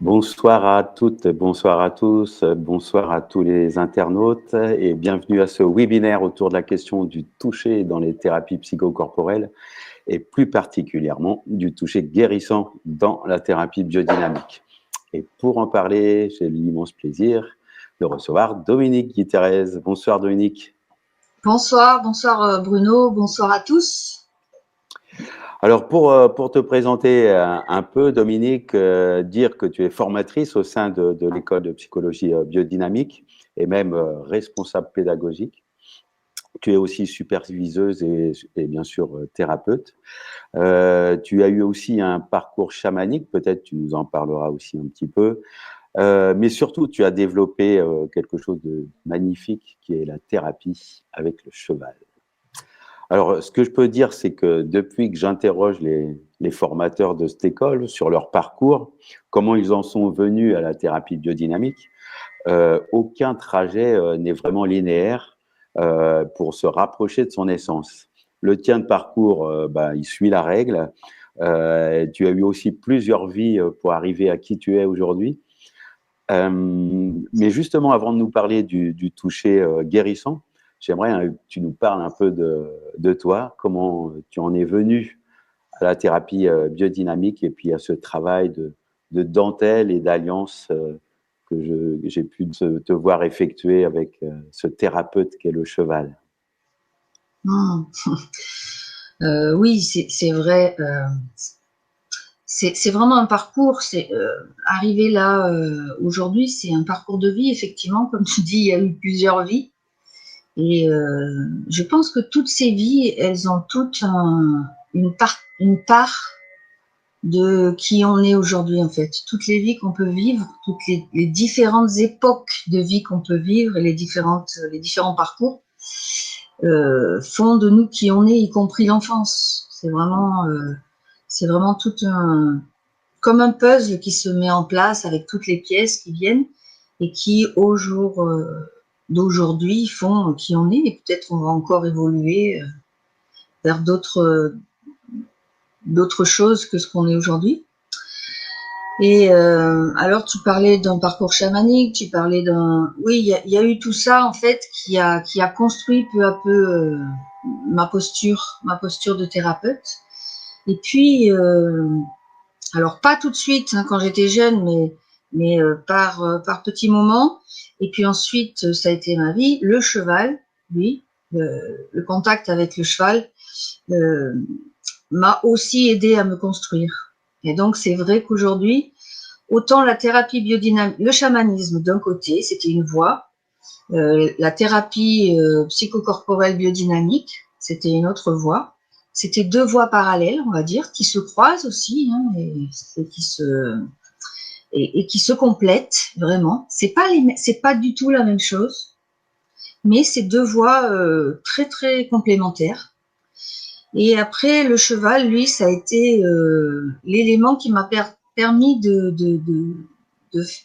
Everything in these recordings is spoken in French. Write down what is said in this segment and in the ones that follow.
Bonsoir à toutes, bonsoir à tous, bonsoir à tous les internautes et bienvenue à ce webinaire autour de la question du toucher dans les thérapies psychocorporelles et plus particulièrement du toucher guérissant dans la thérapie biodynamique. Et pour en parler, j'ai l'immense plaisir de recevoir Dominique Guiterrez. Bonsoir Dominique. Bonsoir, bonsoir Bruno, bonsoir à tous. Alors pour te présenter un peu, Dominique, dire que tu es formatrice au sein de l'école de psychologie biodynamique et même responsable pédagogique. Tu es aussi superviseuse et bien sûr thérapeute. Tu as eu aussi un parcours chamanique, peut-être tu nous en parleras aussi un petit peu. Mais surtout, tu as développé quelque chose de magnifique qui est la thérapie avec le cheval. Alors, ce que je peux dire, c'est que depuis que j'interroge les formateurs de cette école sur leur parcours, comment ils en sont venus à la thérapie biodynamique, aucun trajet n'est vraiment linéaire pour se rapprocher de son essence. Le tien de parcours, il suit la règle. Tu as eu aussi plusieurs vies pour arriver à qui tu es aujourd'hui. Mais justement, avant de nous parler du toucher guérissant, j'aimerais que tu nous parles un peu de toi, comment tu en es venu à la thérapie biodynamique et puis à ce travail de dentelle et d'alliance que j'ai pu te voir effectuer avec ce thérapeute qu'est le cheval. Hmm. Oui, c'est vrai. C'est vraiment un parcours. C'est arriver là aujourd'hui, c'est un parcours de vie. Effectivement, comme tu dis, il y a eu plusieurs vies. Et je pense que toutes ces vies, elles ont toutes une part de qui on est aujourd'hui en fait. Toutes les vies qu'on peut vivre, toutes les différentes époques de vie qu'on peut vivre et les différents parcours font de nous qui on est, y compris l'enfance. C'est vraiment tout comme un puzzle qui se met en place avec toutes les pièces qui viennent et qui au jour d'aujourd'hui font qui on est, et peut-être on va encore évoluer vers d'autres choses que ce qu'on est aujourd'hui. Et alors tu parlais d'un parcours chamanique, tu parlais oui, il y a eu tout ça en fait qui a construit peu à peu ma posture de thérapeute. Et puis alors pas tout de suite hein, quand j'étais jeune, mais par petits moments. Et puis ensuite ça a été ma vie, le cheval, oui, le contact avec le cheval euh, m'a aussi aidé à me construire. Et donc c'est vrai qu'aujourd'hui autant la thérapie biodynamique, le chamanisme d'un côté, c'était une voie, la thérapie psychocorporelle biodynamique, c'était une autre voie. C'était deux voies parallèles, on va dire, qui se croisent aussi hein, et qui se complètent vraiment. C'est pas du tout la même chose, mais c'est deux voies très très complémentaires. Et après, le cheval, lui, ça a été l'élément qui m'a permis de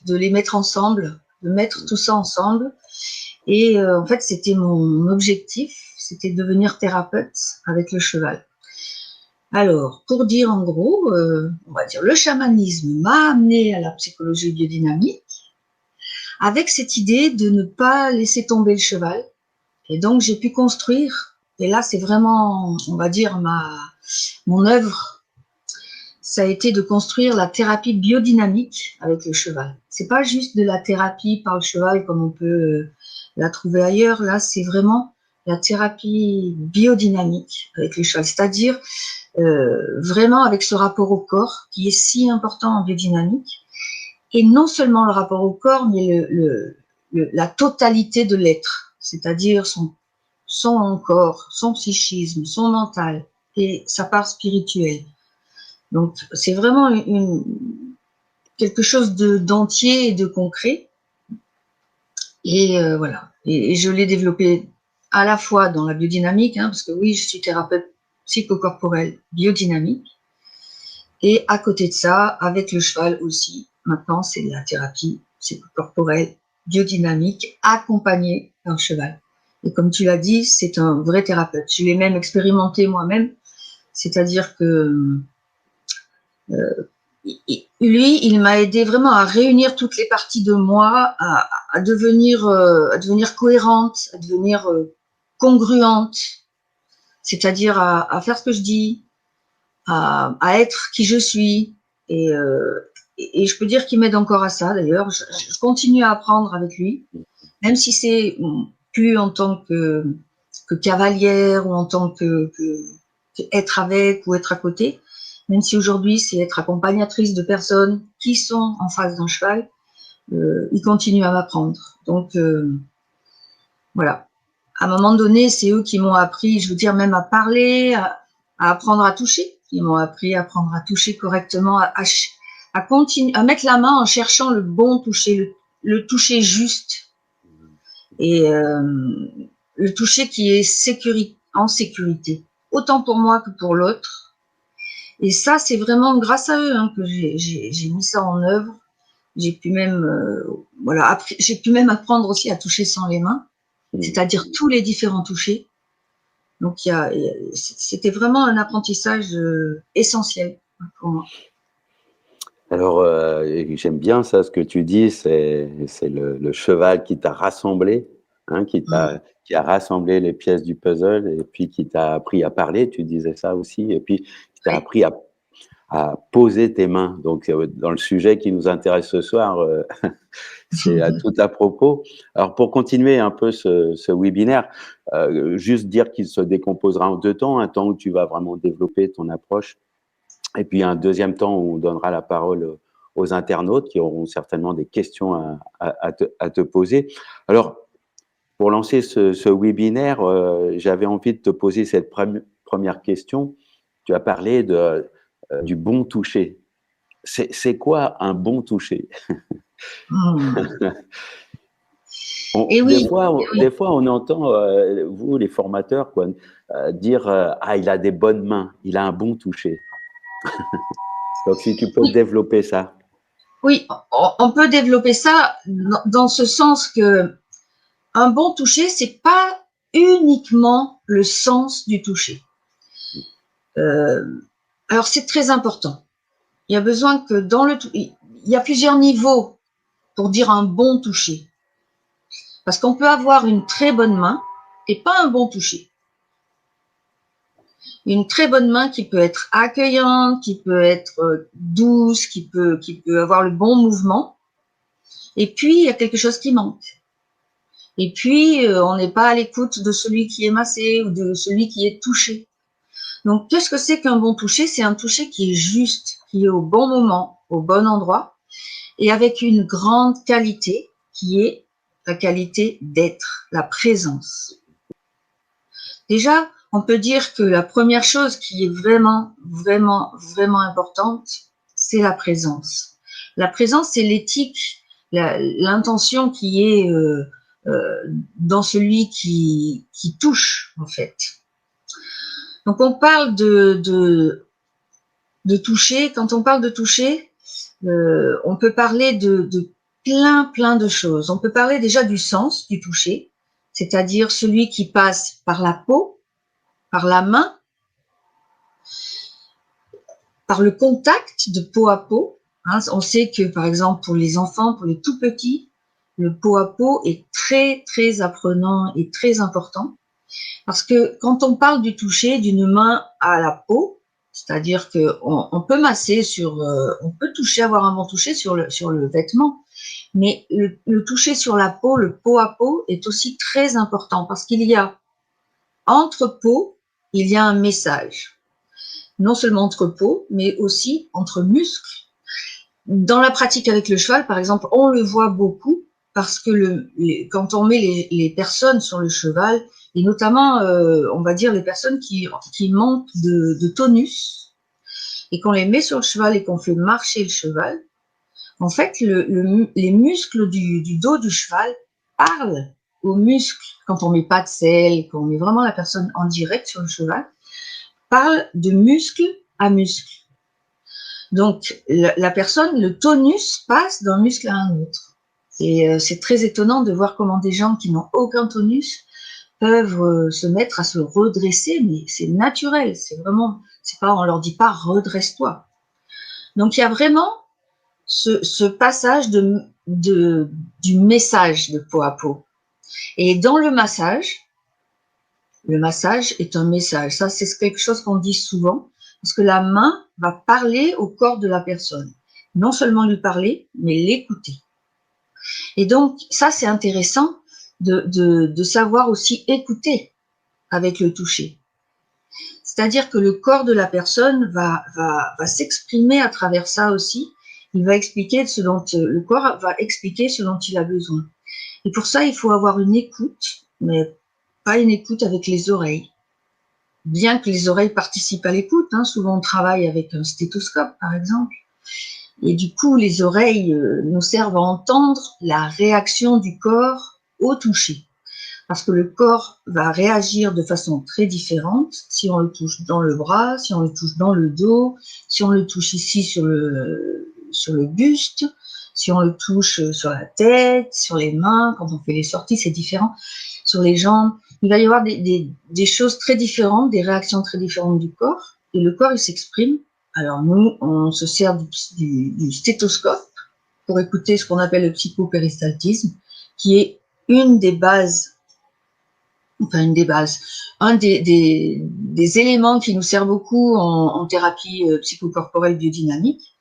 les mettre ensemble, de mettre tout ça ensemble. Et en fait, c'était mon objectif, c'était de devenir thérapeute avec le cheval. Alors, pour dire en gros, on va dire le chamanisme m'a amené à la psychologie biodynamique avec cette idée de ne pas laisser tomber le cheval. Et donc, j'ai pu construire, et là, c'est vraiment, on va dire, mon œuvre, ça a été de construire la thérapie biodynamique avec le cheval. C'est pas juste de la thérapie par le cheval comme on peut la trouver ailleurs. Là, c'est vraiment la thérapie biodynamique avec le cheval, c'est-à-dire vraiment avec ce rapport au corps qui est si important en biodynamique. Et non seulement le rapport au corps, mais la totalité de l'être, c'est-à-dire son corps, son psychisme, son mental et sa part spirituelle. Donc, c'est vraiment quelque chose d'entier et de concret. Et voilà. Et je l'ai développé à la fois dans la biodynamique, hein, parce que oui, je suis thérapeute psychocorporelle biodynamique. Et à côté de ça, avec le cheval aussi, maintenant, c'est la thérapie psychocorporelle biodynamique accompagnée d'un cheval. Et comme tu l'as dit, c'est un vrai thérapeute. Je l'ai même expérimenté moi-même, c'est-à-dire que lui, il m'a aidé vraiment à réunir toutes les parties de moi, à devenir cohérente, à devenir congruente, c'est-à-dire à faire ce que je dis, à être qui je suis. Et je peux dire qu'il m'aide encore à ça, d'ailleurs. Je continue à apprendre avec lui, même si c'est plus en tant que cavalière ou en tant que être avec ou être à côté, même si aujourd'hui c'est être accompagnatrice de personnes qui sont en face d'un cheval, il continue à m'apprendre. Donc voilà. À un moment donné, c'est eux qui m'ont appris, je veux dire, même à parler, à apprendre à toucher. Ils m'ont appris à apprendre à toucher correctement, à continuer, à mettre la main en cherchant le bon toucher, le toucher juste. Et le toucher qui est en sécurité, autant pour moi que pour l'autre. Et ça, c'est vraiment grâce à eux que j'ai mis ça en œuvre. J'ai pu même, j'ai pu même apprendre aussi à toucher sans les mains, c'est-à-dire tous les différents touchers. Donc, c'était vraiment un apprentissage essentiel pour moi. Alors, j'aime bien ça, ce que tu dis, c'est le cheval qui t'a rassemblé, hein, qui a rassemblé les pièces du puzzle et puis qui t'a appris à parler, tu disais ça aussi, et puis qui t'a appris à poser tes mains. Donc, dans le sujet qui nous intéresse ce soir, c'est à tout à propos. Alors, pour continuer un peu ce webinaire, juste dire qu'il se décomposera en 2 temps, un temps où tu vas vraiment développer ton approche et puis un deuxième temps où on donnera la parole aux internautes qui auront certainement des questions à te poser. Alors, pour lancer ce webinaire, j'avais envie de te poser cette première question. Tu as parlé du bon toucher. C'est quoi un bon toucher? Et oui, Des fois, on entend, vous, les formateurs, quoi, dire ah, il a des bonnes mains, il a un bon toucher. Donc, si tu peux développer ça. oui, on peut développer ça dans ce sens que un bon toucher, c'est pas uniquement le sens du toucher. Alors c'est très important. Il y a besoin que il y a plusieurs niveaux pour dire un bon toucher. Parce qu'on peut avoir une très bonne main et pas un bon toucher. Une très bonne main qui peut être accueillante, qui peut être douce, qui peut avoir le bon mouvement. Et puis, il y a quelque chose qui manque. Et puis, on n'est pas à l'écoute de celui qui est massé ou de celui qui est touché. Donc, qu'est-ce que c'est qu'un bon toucher? C'est un toucher qui est juste, qui est au bon moment, au bon endroit, et avec une grande qualité, qui est la qualité d'être, la présence. Déjà, on peut dire que la première chose qui est vraiment, vraiment, vraiment importante, c'est la présence. La présence, c'est l'éthique, l'intention qui est dans celui qui touche, en fait. Donc, on parle de toucher. Quand on parle de toucher, on peut parler de plein de choses. On peut parler déjà du sens du toucher, c'est-à-dire celui qui passe par la peau, par la main, par le contact de peau à peau. On sait que, par exemple, pour les enfants, pour les tout petits, le peau à peau est très, très apprenant et très important. Parce que quand on parle du toucher d'une main à la peau, c'est-à-dire qu'on peut masser on peut toucher, avoir un bon toucher sur le vêtement, mais le toucher sur la peau, le peau à peau est aussi très important parce qu'il y a entre peau, il y a un message. Non seulement entre peau, mais aussi entre muscles. Dans la pratique avec le cheval, par exemple, on le voit beaucoup parce que quand on met les personnes sur le cheval, et notamment, on va dire, les personnes qui manquent de tonus, et qu'on les met sur le cheval et qu'on fait marcher le cheval, en fait, les muscles du dos du cheval parlent aux muscles. Quand on met pas de selle, quand on met vraiment la personne en direct sur le cheval, parle de muscle à muscle. Donc, la personne, le tonus passe d'un muscle à un autre. Et c'est très étonnant de voir comment des gens qui n'ont aucun tonus peuvent se mettre à se redresser, mais c'est naturel. C'est vraiment, c'est pas, on leur dit pas redresse-toi. Donc il y a vraiment ce passage du message de peau à peau. Et dans le massage est un message. Ça, c'est quelque chose qu'on dit souvent, parce que la main va parler au corps de la personne. Non seulement lui parler, mais l'écouter. Et donc, ça, c'est intéressant de savoir aussi écouter avec le toucher. C'est-à-dire que le corps de la personne va s'exprimer à travers ça aussi. Il va expliquer le corps va expliquer ce dont il a besoin. Et pour ça, il faut avoir une écoute, mais pas une écoute avec les oreilles. Bien que les oreilles participent à l'écoute, hein, souvent on travaille avec un stéthoscope, par exemple. Et du coup, les oreilles nous servent à entendre la réaction du corps au toucher. Parce que le corps va réagir de façon très différente si on le touche dans le bras, si on le touche dans le dos, si on le touche ici sur le buste, si on le touche sur la tête, sur les mains, quand on fait les sorties, c'est différent, sur les jambes. Il va y avoir des choses très différentes, des réactions très différentes du corps, et le corps, il s'exprime. Alors nous, on se sert du stéthoscope pour écouter ce qu'on appelle le psychopéristaltisme, qui est un des éléments qui nous sert beaucoup en thérapie psychocorporelle biodynamique,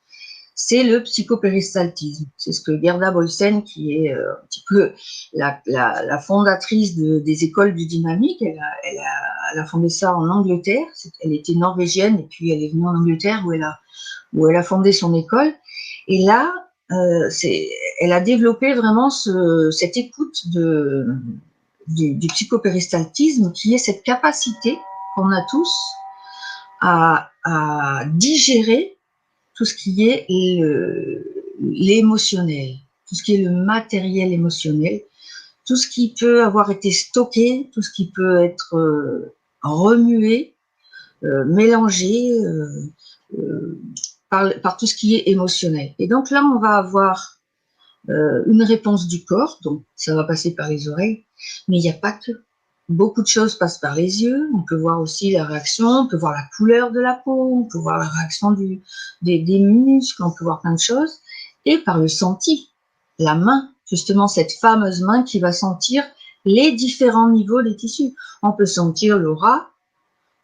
c'est le psychopéristaltisme. C'est ce que Gerda Boysen, qui est un petit peu la fondatrice des écoles biodynamiques, elle a fondé ça en Angleterre. Elle était norvégienne et puis elle est venue en Angleterre où elle a fondé son école. Et là, elle a développé vraiment cette écoute du psychopéristaltisme, qui est cette capacité qu'on a tous à digérer tout ce qui est l'émotionnel, tout ce qui est le matériel émotionnel, tout ce qui peut avoir été stocké, tout ce qui peut être remué, mélangé par tout ce qui est émotionnel. Et donc là, on va avoir une réponse du corps, donc ça va passer par les oreilles, mais il n'y a pas que. Beaucoup de choses passent par les yeux, on peut voir aussi la réaction, on peut voir la couleur de la peau, on peut voir la réaction des muscles, on peut voir plein de choses, et par le senti, la main, justement cette fameuse main qui va sentir les différents niveaux des tissus. On peut sentir l'aura,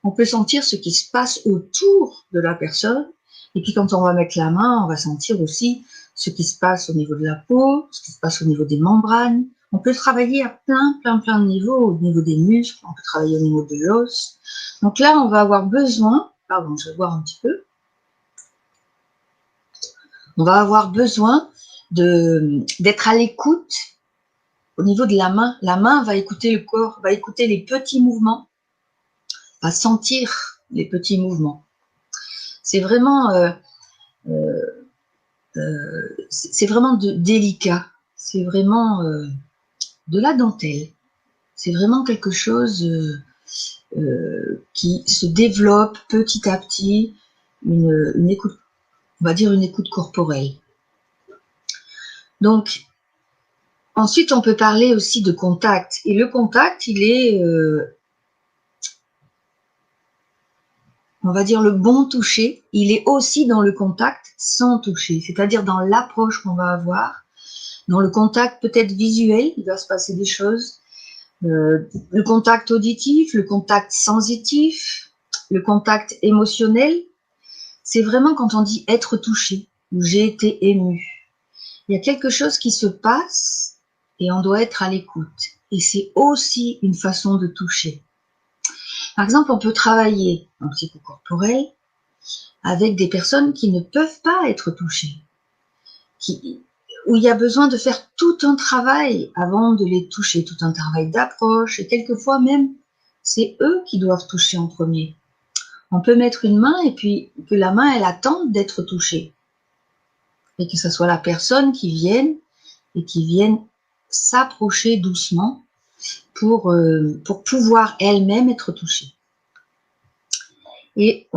on peut sentir ce qui se passe autour de la personne, et puis quand on va mettre la main, on va sentir aussi ce qui se passe au niveau de la peau, ce qui se passe au niveau des membranes. On peut travailler à plein de niveaux, au niveau des muscles, on peut travailler au niveau de l'os. Donc là, on va avoir besoin, pardon, je vais voir un petit peu, on va avoir besoin d'être à l'écoute au niveau de la main. La main va écouter le corps, va écouter les petits mouvements, va sentir les petits mouvements. C'est vraiment, c'est vraiment délicat, c'est vraiment de la dentelle. C'est vraiment quelque chose qui se développe petit à petit, une écoute, on va dire une écoute corporelle. Donc, ensuite, on peut parler aussi de contact. Et le contact, il est, on va dire le bon toucher, il est aussi dans le contact sans toucher, c'est-à-dire dans l'approche qu'on va avoir, dans le contact peut-être visuel, il va se passer des choses, le contact auditif, le contact sensitif, le contact émotionnel. C'est vraiment quand on dit être touché, ou j'ai été ému. Il y a quelque chose qui se passe et on doit être à l'écoute. Et c'est aussi une façon de toucher. Par exemple, on peut travailler en psychocorporel avec des personnes qui ne peuvent pas être touchées, où il y a besoin de faire tout un travail avant de les toucher, tout un travail d'approche, et quelquefois même, c'est eux qui doivent toucher en premier. On peut mettre une main et puis que la main, elle attende d'être touchée. Et que ce soit la personne qui vienne s'approcher doucement pour pouvoir elle-même être touchée. Et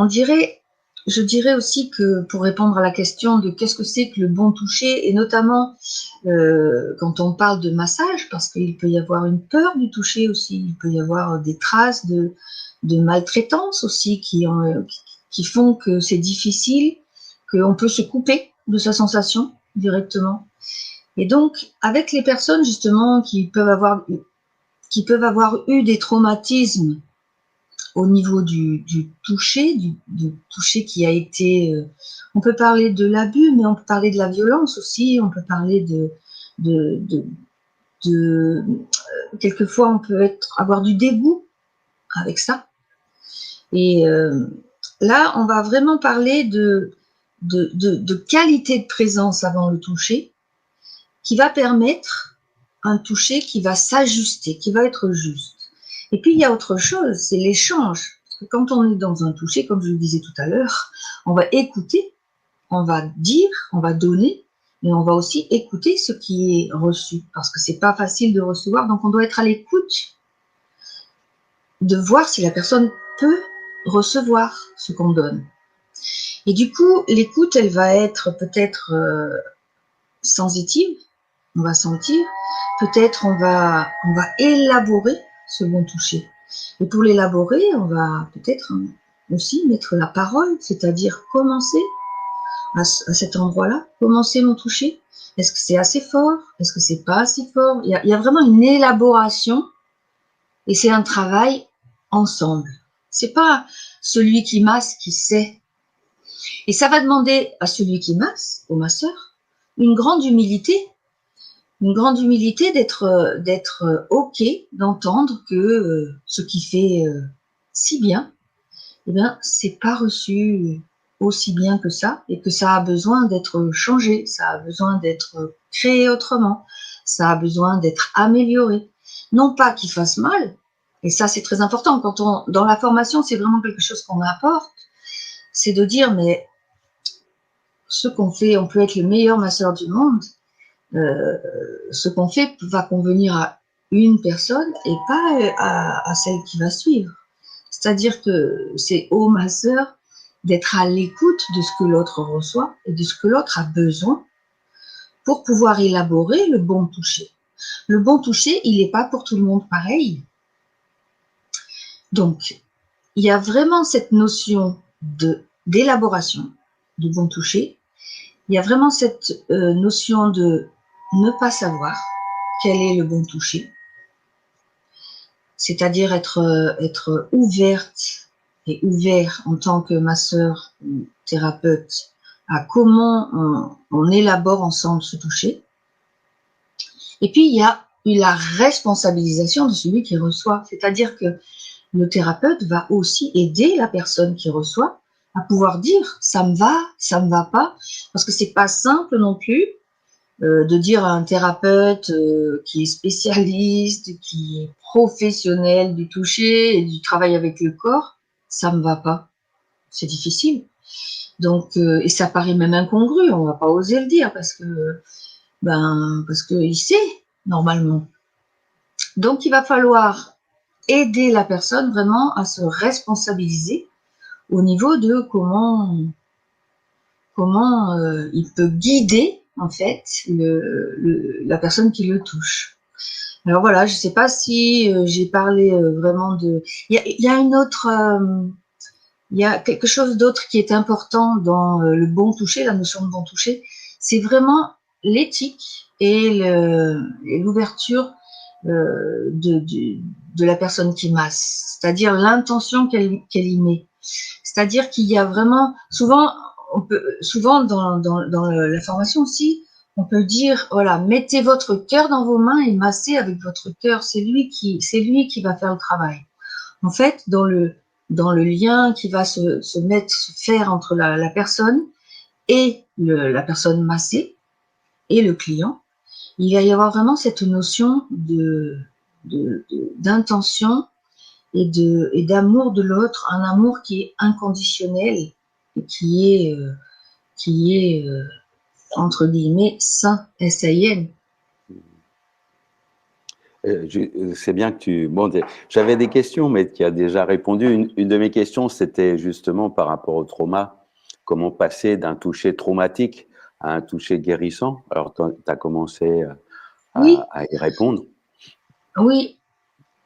je dirais aussi que pour répondre à la question de qu'est-ce que c'est que le bon toucher, et notamment quand on parle de massage, parce qu'il peut y avoir une peur du toucher aussi, il peut y avoir des traces de maltraitance aussi qui font que c'est difficile qu'on peut se couper de sa sensation directement. Et donc, avec les personnes justement qui peuvent avoir eu des traumatismes au niveau du toucher, du toucher qui a été... on peut parler de l'abus, mais on peut parler de la violence aussi, on peut parler quelquefois on peut avoir du dégoût avec ça. Et là, on va vraiment parler de qualité de présence avant le toucher, qui va permettre un toucher qui va s'ajuster, qui va être juste. Et puis, il y a autre chose, c'est l'échange. Parce que quand on est dans un toucher, comme je le disais tout à l'heure, on va écouter, on va dire, on va donner, mais on va aussi écouter ce qui est reçu. Parce que c'est pas facile de recevoir, donc on doit être à l'écoute de voir si la personne peut recevoir ce qu'on donne. Et du coup, l'écoute, elle va être peut-être sensitive, on va sentir, peut-être on va élaborer ce bon toucher. Et pour l'élaborer, on va peut-être aussi mettre la parole, c'est-à-dire commencer à cet endroit-là, commencer mon toucher. Est-ce que c'est assez fort? Est-ce que c'est pas assez fort? Il y a vraiment une élaboration et c'est un travail ensemble. C'est pas celui qui masse qui sait. Et ça va demander à celui qui masse, au masseur, une grande humilité d'être OK, d'entendre que ce qui fait si bien, eh bien, c'est pas reçu aussi bien que ça et que ça a besoin d'être changé, ça a besoin d'être créé autrement, ça a besoin d'être amélioré. Non pas qu'il fasse mal, et ça c'est très important, dans la formation, c'est vraiment quelque chose qu'on apporte, c'est de dire, mais ce qu'on fait, on peut être le meilleur masseur du monde, ce qu'on fait va convenir à une personne et pas à celle qui va suivre. C'est-à-dire que c'est au masseur d'être à l'écoute de ce que l'autre reçoit et de ce que l'autre a besoin pour pouvoir élaborer le bon toucher. Le bon toucher, il n'est pas pour tout le monde pareil. Donc, il y a vraiment cette notion d'élaboration du bon toucher. Il y a vraiment cette notion de ne pas savoir quel est le bon toucher, c'est-à-dire être ouverte et ouvert en tant que masseur ou thérapeute à comment on élabore ensemble ce toucher. Et puis, il y a la responsabilisation de celui qui reçoit, c'est-à-dire que le thérapeute va aussi aider la personne qui reçoit à pouvoir dire ça me va pas, parce que c'est pas simple non plus de dire à un thérapeute qui est spécialiste, qui est professionnel du toucher et du travail avec le corps, ça me va pas. C'est difficile. Donc, et ça paraît même incongru, on va pas oser le dire parce que il sait normalement. Donc, il va falloir aider la personne vraiment à se responsabiliser au niveau de comment il peut guider en fait la personne qui le touche. Alors voilà, je ne sais pas si j'ai parlé vraiment de... Il y a une autre... il y a quelque chose d'autre qui est important dans le bon toucher, la notion de bon toucher, c'est vraiment l'éthique et l'ouverture de la personne qui masse, c'est-à-dire l'intention qu'elle y met. C'est-à-dire qu'il y a vraiment... Souvent dans la formation aussi, on peut dire, voilà, mettez votre cœur dans vos mains et massez avec votre cœur. C'est lui qui va faire le travail. En fait, dans le lien qui va se faire entre la personne et la personne massée et le client, il va y avoir vraiment cette notion d'intention et d'amour de l'autre, un amour qui est inconditionnel et qui est entre guillemets sain, S-A-I-N. C'est bien que tu... Bon, j'avais des questions, mais tu as déjà répondu. Une de mes questions, c'était justement par rapport au trauma. Comment passer d'un toucher traumatique à un toucher guérissant? Alors, tu as commencé à y répondre. Oui,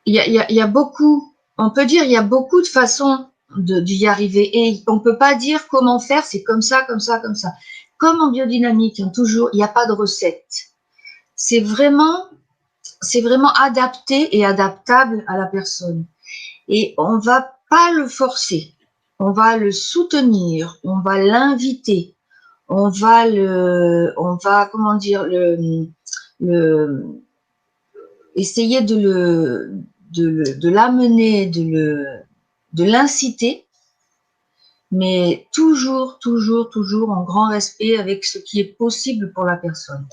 il y a beaucoup, on peut dire, il y a beaucoup de façons d'y arriver. Et on ne peut pas dire comment faire, c'est comme ça, comme ça, comme ça. Comme en biodynamique, hein, toujours, il n'y a pas de recette. C'est vraiment adapté et adaptable à la personne. Et on va pas le forcer. On va le soutenir, on va l'inviter, comment dire, essayer de l'amener, de l'inciter, mais toujours, toujours, toujours en grand respect avec ce qui est possible pour la personne.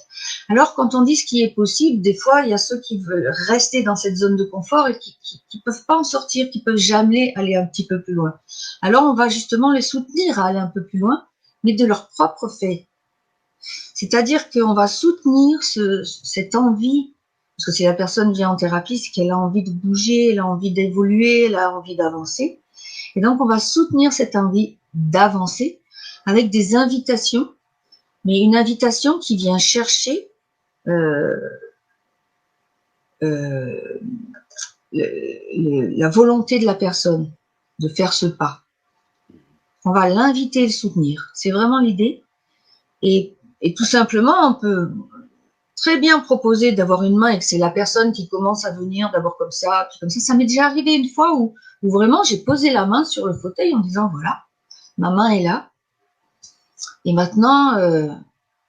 Alors, quand on dit ce qui est possible, des fois, il y a ceux qui veulent rester dans cette zone de confort et qui peuvent pas en sortir, qui peuvent jamais aller un petit peu plus loin. Alors, on va justement les soutenir à aller un peu plus loin, mais de leur propre fait. C'est-à-dire qu'on va soutenir cette envie, parce que si la personne vient en thérapie, c'est qu'elle a envie de bouger, elle a envie d'évoluer, elle a envie d'avancer. Et donc, on va soutenir cette envie d'avancer avec des invitations, mais une invitation qui vient chercher la volonté de la personne de faire ce pas. On va l'inviter et le soutenir. C'est vraiment l'idée. Et tout simplement, on peut très bien proposer d'avoir une main et que c'est la personne qui commence à venir d'abord comme ça, puis comme ça. Ça m'est déjà arrivé une fois où vraiment j'ai posé la main sur le fauteuil en disant voilà, ma main est là. Et maintenant,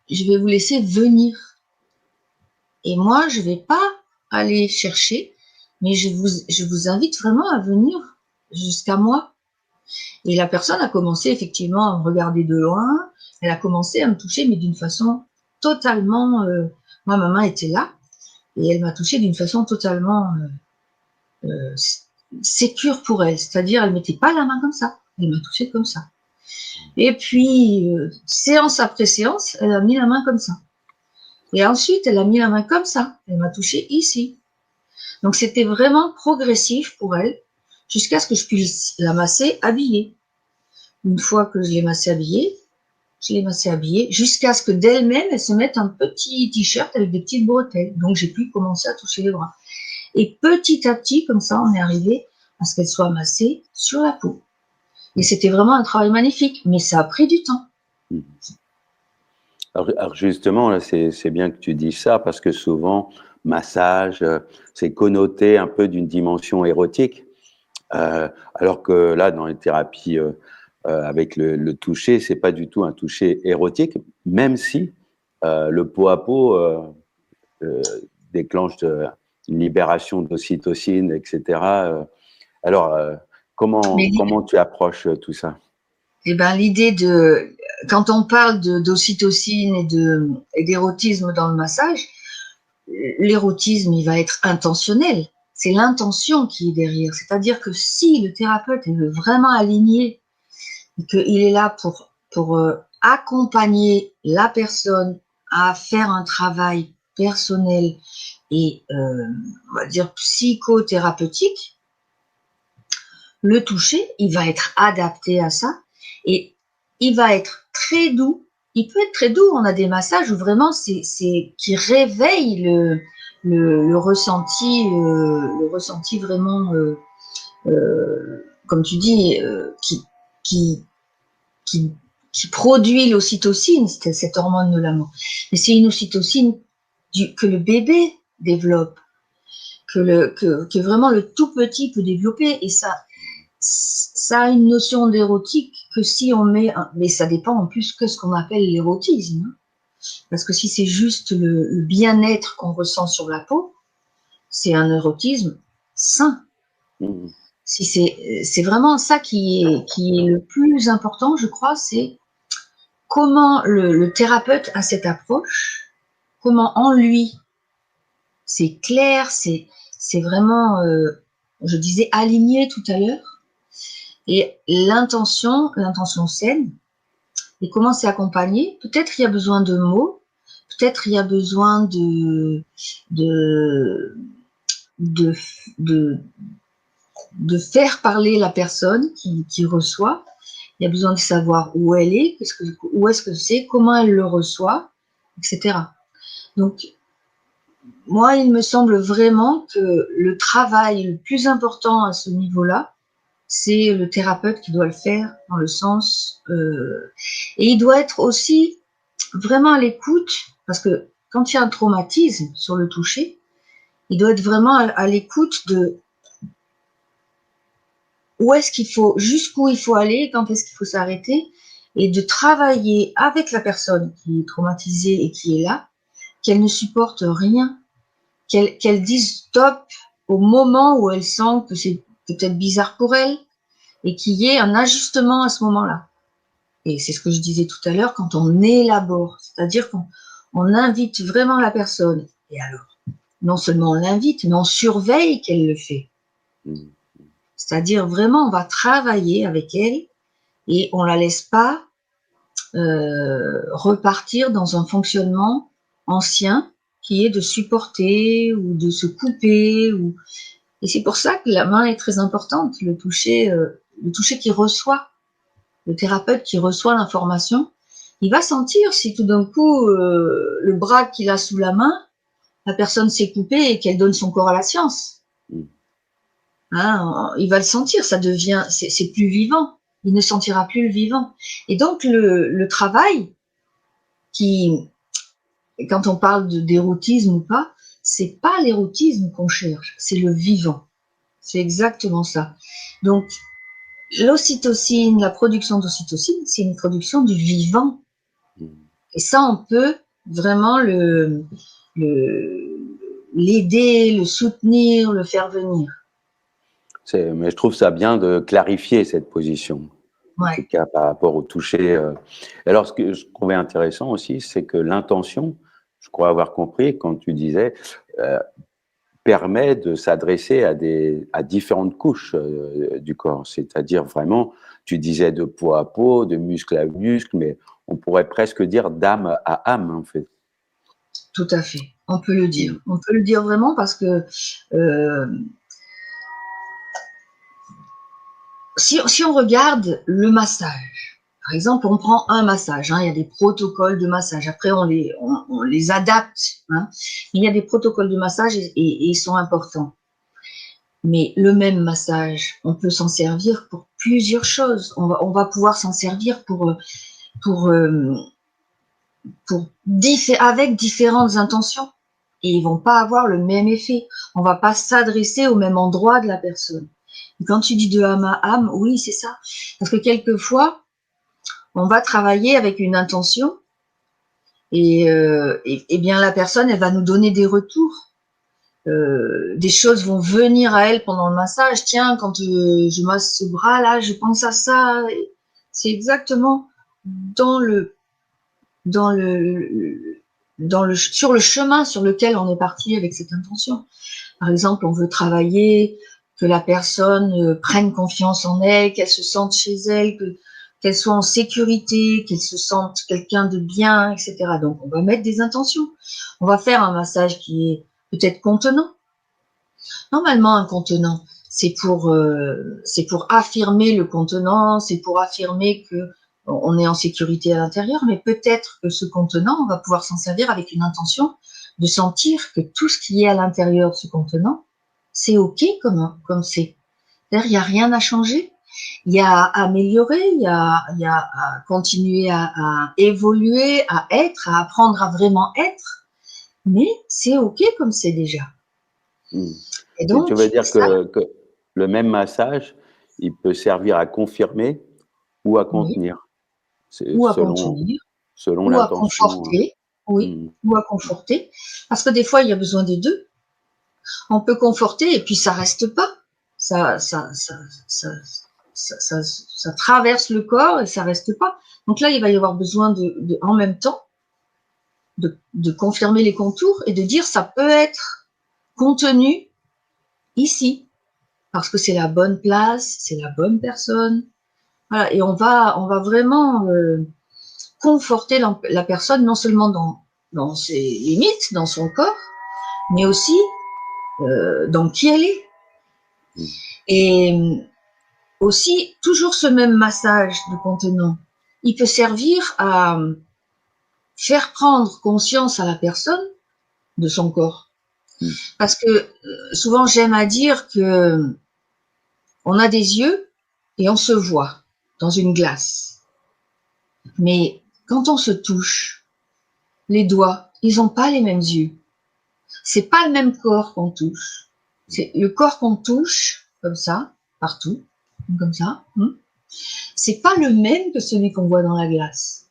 je vais vous laisser venir. Et moi, je ne vais pas aller chercher, mais je vous invite vraiment à venir jusqu'à moi. Et la personne a commencé effectivement à me regarder de loin, elle a commencé à me toucher, mais d'une façon totalement... moi, ma main était là, et elle m'a touché d'une façon totalement sécure pour elle. C'est-à-dire, elle ne mettait pas la main comme ça, elle m'a touché comme ça. Et puis, séance après séance, elle a mis la main comme ça. Et ensuite, elle a mis la main comme ça, elle m'a touché ici. Donc, c'était vraiment progressif pour elle, jusqu'à ce que je puisse la masser habillée. Une fois que je l'ai massée habillée, jusqu'à ce que d'elle-même, elle se mette un petit t-shirt avec des petites bretelles. Donc, j'ai pu commencer à toucher les bras. Et petit à petit, comme ça, on est arrivé à ce qu'elle soit massée sur la peau. Et c'était vraiment un travail magnifique, mais ça a pris du temps. Alors justement, c'est bien que tu dises ça, parce que souvent, massage, c'est connoté un peu d'une dimension érotique, alors que là, dans les thérapies avec le toucher, c'est pas du tout un toucher érotique, même si le pot à pot déclenche une libération d'ocytocine, etc. Alors, comment tu approches tout ça? Eh ben, l'idée de, quand on parle d'ocytocine et d'érotisme dans le massage, l'érotisme, il va être intentionnel. C'est l'intention qui est derrière. C'est-à-dire que si le thérapeute veut vraiment aligner, et qu'il est là pour accompagner la personne à faire un travail personnel et, on va dire, psychothérapeutique, le toucher, il va être adapté à ça et il va être très doux. Il peut être très doux. On a des massages où vraiment qui réveillent le ressenti vraiment, comme tu dis, qui, qui produit l'ocytocine, cette hormone de l'amour. Mais c'est une ocytocine que le bébé développe, que vraiment le tout petit peut développer, et ça a une notion d'érotique que si on met, mais ça dépend en plus que ce qu'on appelle l'érotisme. Parce que si c'est juste le bien-être qu'on ressent sur la peau, c'est un érotisme sain. Si c'est vraiment ça qui est le plus important, je crois, c'est comment le thérapeute a cette approche, comment en lui c'est clair, c'est vraiment, je disais aligné tout à l'heure, et l'intention saine, et comment c'est accompagné. Peut-être il y a besoin de mots, peut-être il y a besoin de faire parler la personne qui reçoit. Il y a besoin de savoir où elle est, où est-ce que c'est, comment elle le reçoit, etc. Donc, moi, il me semble vraiment que le travail le plus important à ce niveau-là, c'est le thérapeute qui doit le faire dans le sens et il doit être aussi vraiment à l'écoute parce que quand il y a un traumatisme sur le toucher, il doit être vraiment à l'écoute de où est-ce qu'il faut, jusqu'où il faut aller, quand est-ce qu'il faut s'arrêter et de travailler avec la personne qui est traumatisée et qui est là, qu'elle ne supporte rien, qu'elle dise stop au moment où elle sent que c'est peut-être bizarre pour elle et qu'il y ait un ajustement à ce moment-là. Et c'est ce que je disais tout à l'heure quand on élabore, c'est-à-dire qu'on invite vraiment la personne. Et alors, non seulement on l'invite, mais on surveille qu'elle le fait. C'est-à-dire vraiment, on va travailler avec elle et on la laisse pas repartir dans un fonctionnement ancien qui est de supporter ou de se couper. Et c'est pour ça que la main est très importante, le toucher qui reçoit, le thérapeute qui reçoit l'information, il va sentir si tout d'un coup le bras qu'il a sous la main, la personne s'est coupée et qu'elle donne son corps à la science. Hein, il va le sentir, ça devient, c'est plus vivant. Il ne sentira plus le vivant. Et donc le travail quand on parle d'érotisme ou pas, c'est pas l'érotisme qu'on cherche, c'est le vivant. C'est exactement ça. Donc l'ocytocine, la production d'ocytocine, c'est une production du vivant. Et ça, on peut vraiment l'aider, le soutenir, le faire venir. Mais je trouve ça bien de clarifier cette position, en tout cas par rapport au toucher. Alors, ce que je trouvais intéressant aussi, c'est que l'intention, je crois avoir compris quand tu disais, permet de s'adresser à différentes couches du corps. C'est-à-dire vraiment, tu disais de peau à peau, de muscle à muscle, mais on pourrait presque dire d'âme à âme, en fait. Tout à fait, on peut le dire. On peut le dire vraiment parce que si on regarde le massage, par exemple, on prend un massage, hein, il y a des protocoles de massage, après on les adapte, hein, il y a des protocoles de massage et ils sont importants. Mais le même massage, on peut s'en servir pour plusieurs choses. On va pouvoir s'en servir avec différentes intentions. Et ils vont pas avoir le même effet. On va pas s'adresser au même endroit de la personne. Et quand tu dis de âme à âme, oui, c'est ça. Parce que quelquefois, on va travailler avec une intention et bien la personne, elle va nous donner des retours. Des choses vont venir à elle pendant le massage. Tiens, quand je masse ce bras-là, je pense à ça. C'est exactement sur le chemin sur lequel on est parti avec cette intention. Par exemple, on veut travailler, que la personne prenne confiance en elle, qu'elle se sente chez elle, qu'elle soit en sécurité, qu'elle se sente quelqu'un de bien, etc. Donc, on va mettre des intentions. On va faire un massage qui est peut-être contenant. Normalement, un contenant, c'est pour affirmer le contenant, c'est pour affirmer que on est en sécurité à l'intérieur, mais peut-être que ce contenant, on va pouvoir s'en servir avec une intention de sentir que tout ce qui est à l'intérieur de ce contenant, c'est OK comme c'est. C'est-à-dire, il n'y a rien à changer, il y a à améliorer, il y a à continuer à évoluer, à être, à apprendre à vraiment être, mais c'est OK comme c'est déjà. Et donc, tu veux dire que le même massage, il peut servir à confirmer ou à contenir, ou à contenir, selon ou à l'intention. conforter, oui, ou à conforter, parce que des fois, il y a besoin des deux. On peut conforter et puis ça reste pas. Ça traverse le corps et ça reste pas. Donc là, il va y avoir besoin en même temps, de confirmer les contours et de dire ça peut être contenu ici, parce que c'est la bonne place, c'est la bonne personne. Voilà, et on va vraiment conforter la personne non seulement dans ses limites, dans son corps, mais aussi dans qui elle est. Et aussi, toujours ce même massage de contenant, il peut servir à faire prendre conscience à la personne de son corps. Parce que souvent, j'aime à dire que on a des yeux et on se voit dans une glace. Mais quand on se touche, les doigts, ils n'ont pas les mêmes yeux. C'est pas le même corps qu'on touche. C'est le corps qu'on touche, comme ça, partout, comme ça. C'est pas le même que celui qu'on voit dans la glace.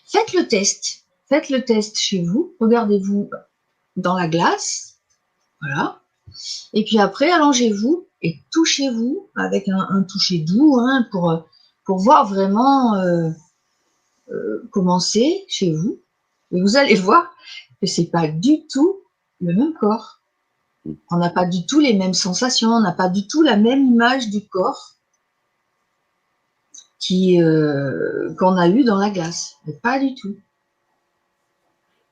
Faites le test. Faites le test chez vous. Regardez-vous dans la glace. Voilà. Et puis après, allongez-vous et touchez-vous avec un toucher doux pour voir vraiment comment c'est chez vous. Et vous allez voir que c'est pas du tout le même corps. On n'a pas du tout les mêmes sensations, on n'a pas du tout la même image du corps qu'on a eu dans la glace. Mais pas du tout.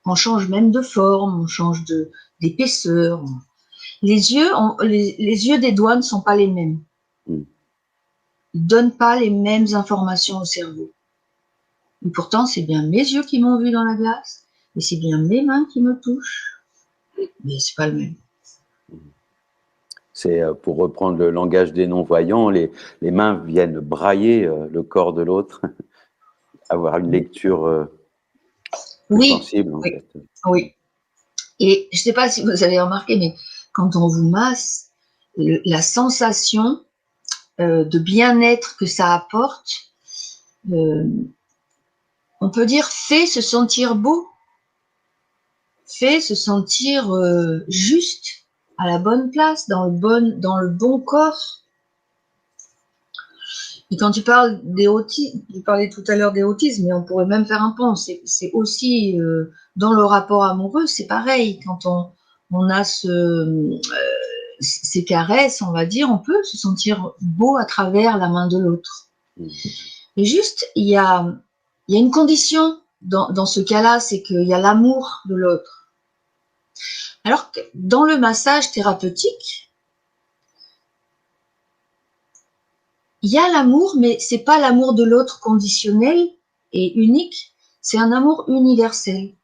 On change même de forme, on change d'épaisseur. Les yeux des doigts ne sont pas les mêmes. Ils ne donnent pas les mêmes informations au cerveau. Et pourtant, c'est bien mes yeux qui m'ont vu dans la glace, et c'est bien mes mains qui me touchent. Mais c'est pas le même. C'est, pour reprendre le langage des non-voyants, les mains viennent brailler le corps de l'autre, avoir une lecture plus sensible, en fait. Oui. Et je ne sais pas si vous avez remarqué, mais quand on vous masse, la sensation de bien-être que ça apporte, on peut dire fait se sentir beau, fait se sentir juste, à la bonne place, dans le bon corps. Et quand tu parles d'érotisme, tu parlais tout à l'heure d'érotisme, mais on pourrait même faire un pont. C'est aussi dans le rapport amoureux, c'est pareil. Quand on a ces caresses, on va dire, on peut se sentir beau à travers la main de l'autre. Et juste, il y a une condition dans ce cas-là, c'est qu'il y a l'amour de l'autre. Alors que dans le massage thérapeutique, il y a l'amour, mais c'est pas l'amour de l'autre conditionnel et unique, c'est un amour universel.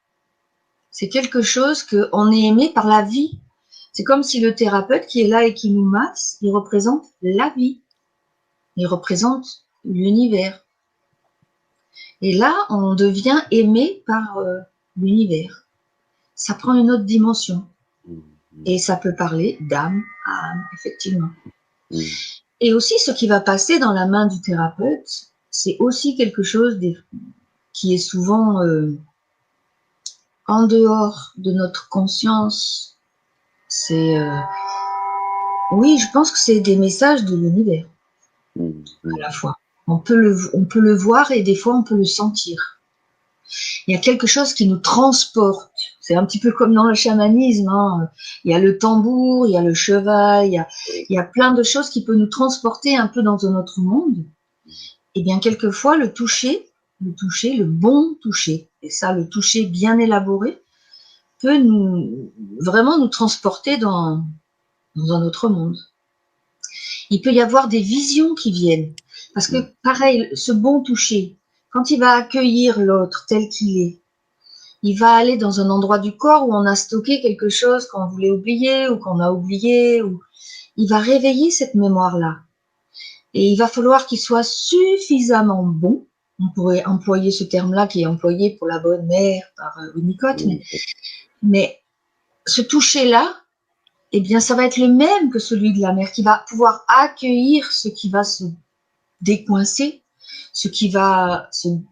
C'est quelque chose qu'on est aimé par la vie. C'est comme si le thérapeute qui est là et qui nous masse, il représente la vie. Il représente l'univers. Et là, on devient aimé par l'univers. Ça prend une autre dimension. Et ça peut parler d'âme à âme, effectivement. Et aussi, ce qui va passer dans la main du thérapeute, c'est aussi quelque chose qui est souvent en dehors de notre conscience. Oui, je pense que c'est des messages de l'univers, à la fois. On peut le voir et des fois on peut le sentir. Il y a quelque chose qui nous transporte. C'est un petit peu comme dans le chamanisme. Il y a le tambour, il y a le cheval, il y a plein de choses qui peuvent nous transporter un peu dans un autre monde. Et bien, quelquefois, le toucher, le bon toucher, et ça, le toucher bien élaboré, peut vraiment nous transporter dans un autre monde. Il peut y avoir des visions qui viennent. Parce que, pareil, ce bon toucher, quand il va accueillir l'autre tel qu'il est, il va aller dans un endroit du corps où on a stocké quelque chose qu'on voulait oublier ou qu'on a oublié. Il va réveiller cette mémoire-là. Et il va falloir qu'il soit suffisamment bon. On pourrait employer ce terme-là qui est employé pour la bonne mère par Winnicott. Mais ce toucher-là, eh bien, ça va être le même que celui de la mère qui va pouvoir accueillir ce qui va se décoincer,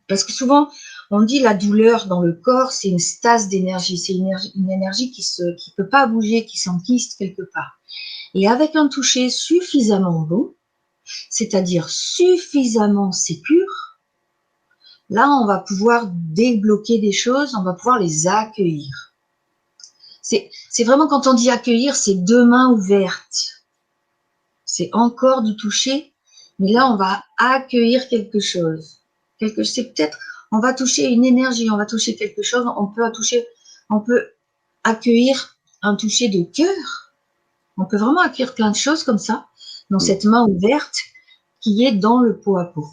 parce que souvent, on dit la douleur dans le corps, c'est une stase d'énergie, c'est une énergie qui peut pas bouger, qui s'enquiste quelque part. Et avec un toucher suffisamment bon, c'est-à-dire suffisamment sécure, là, on va pouvoir débloquer des choses, on va pouvoir les accueillir. C'est vraiment, quand on dit accueillir, c'est deux mains ouvertes. C'est encore du toucher, mais là, on va accueillir quelque chose. C'est peut-être, on va toucher une énergie, on va toucher quelque chose, on peut accueillir un toucher de cœur. On peut vraiment accueillir plein de choses comme ça, dans cette main ouverte qui est dans le pot à pot.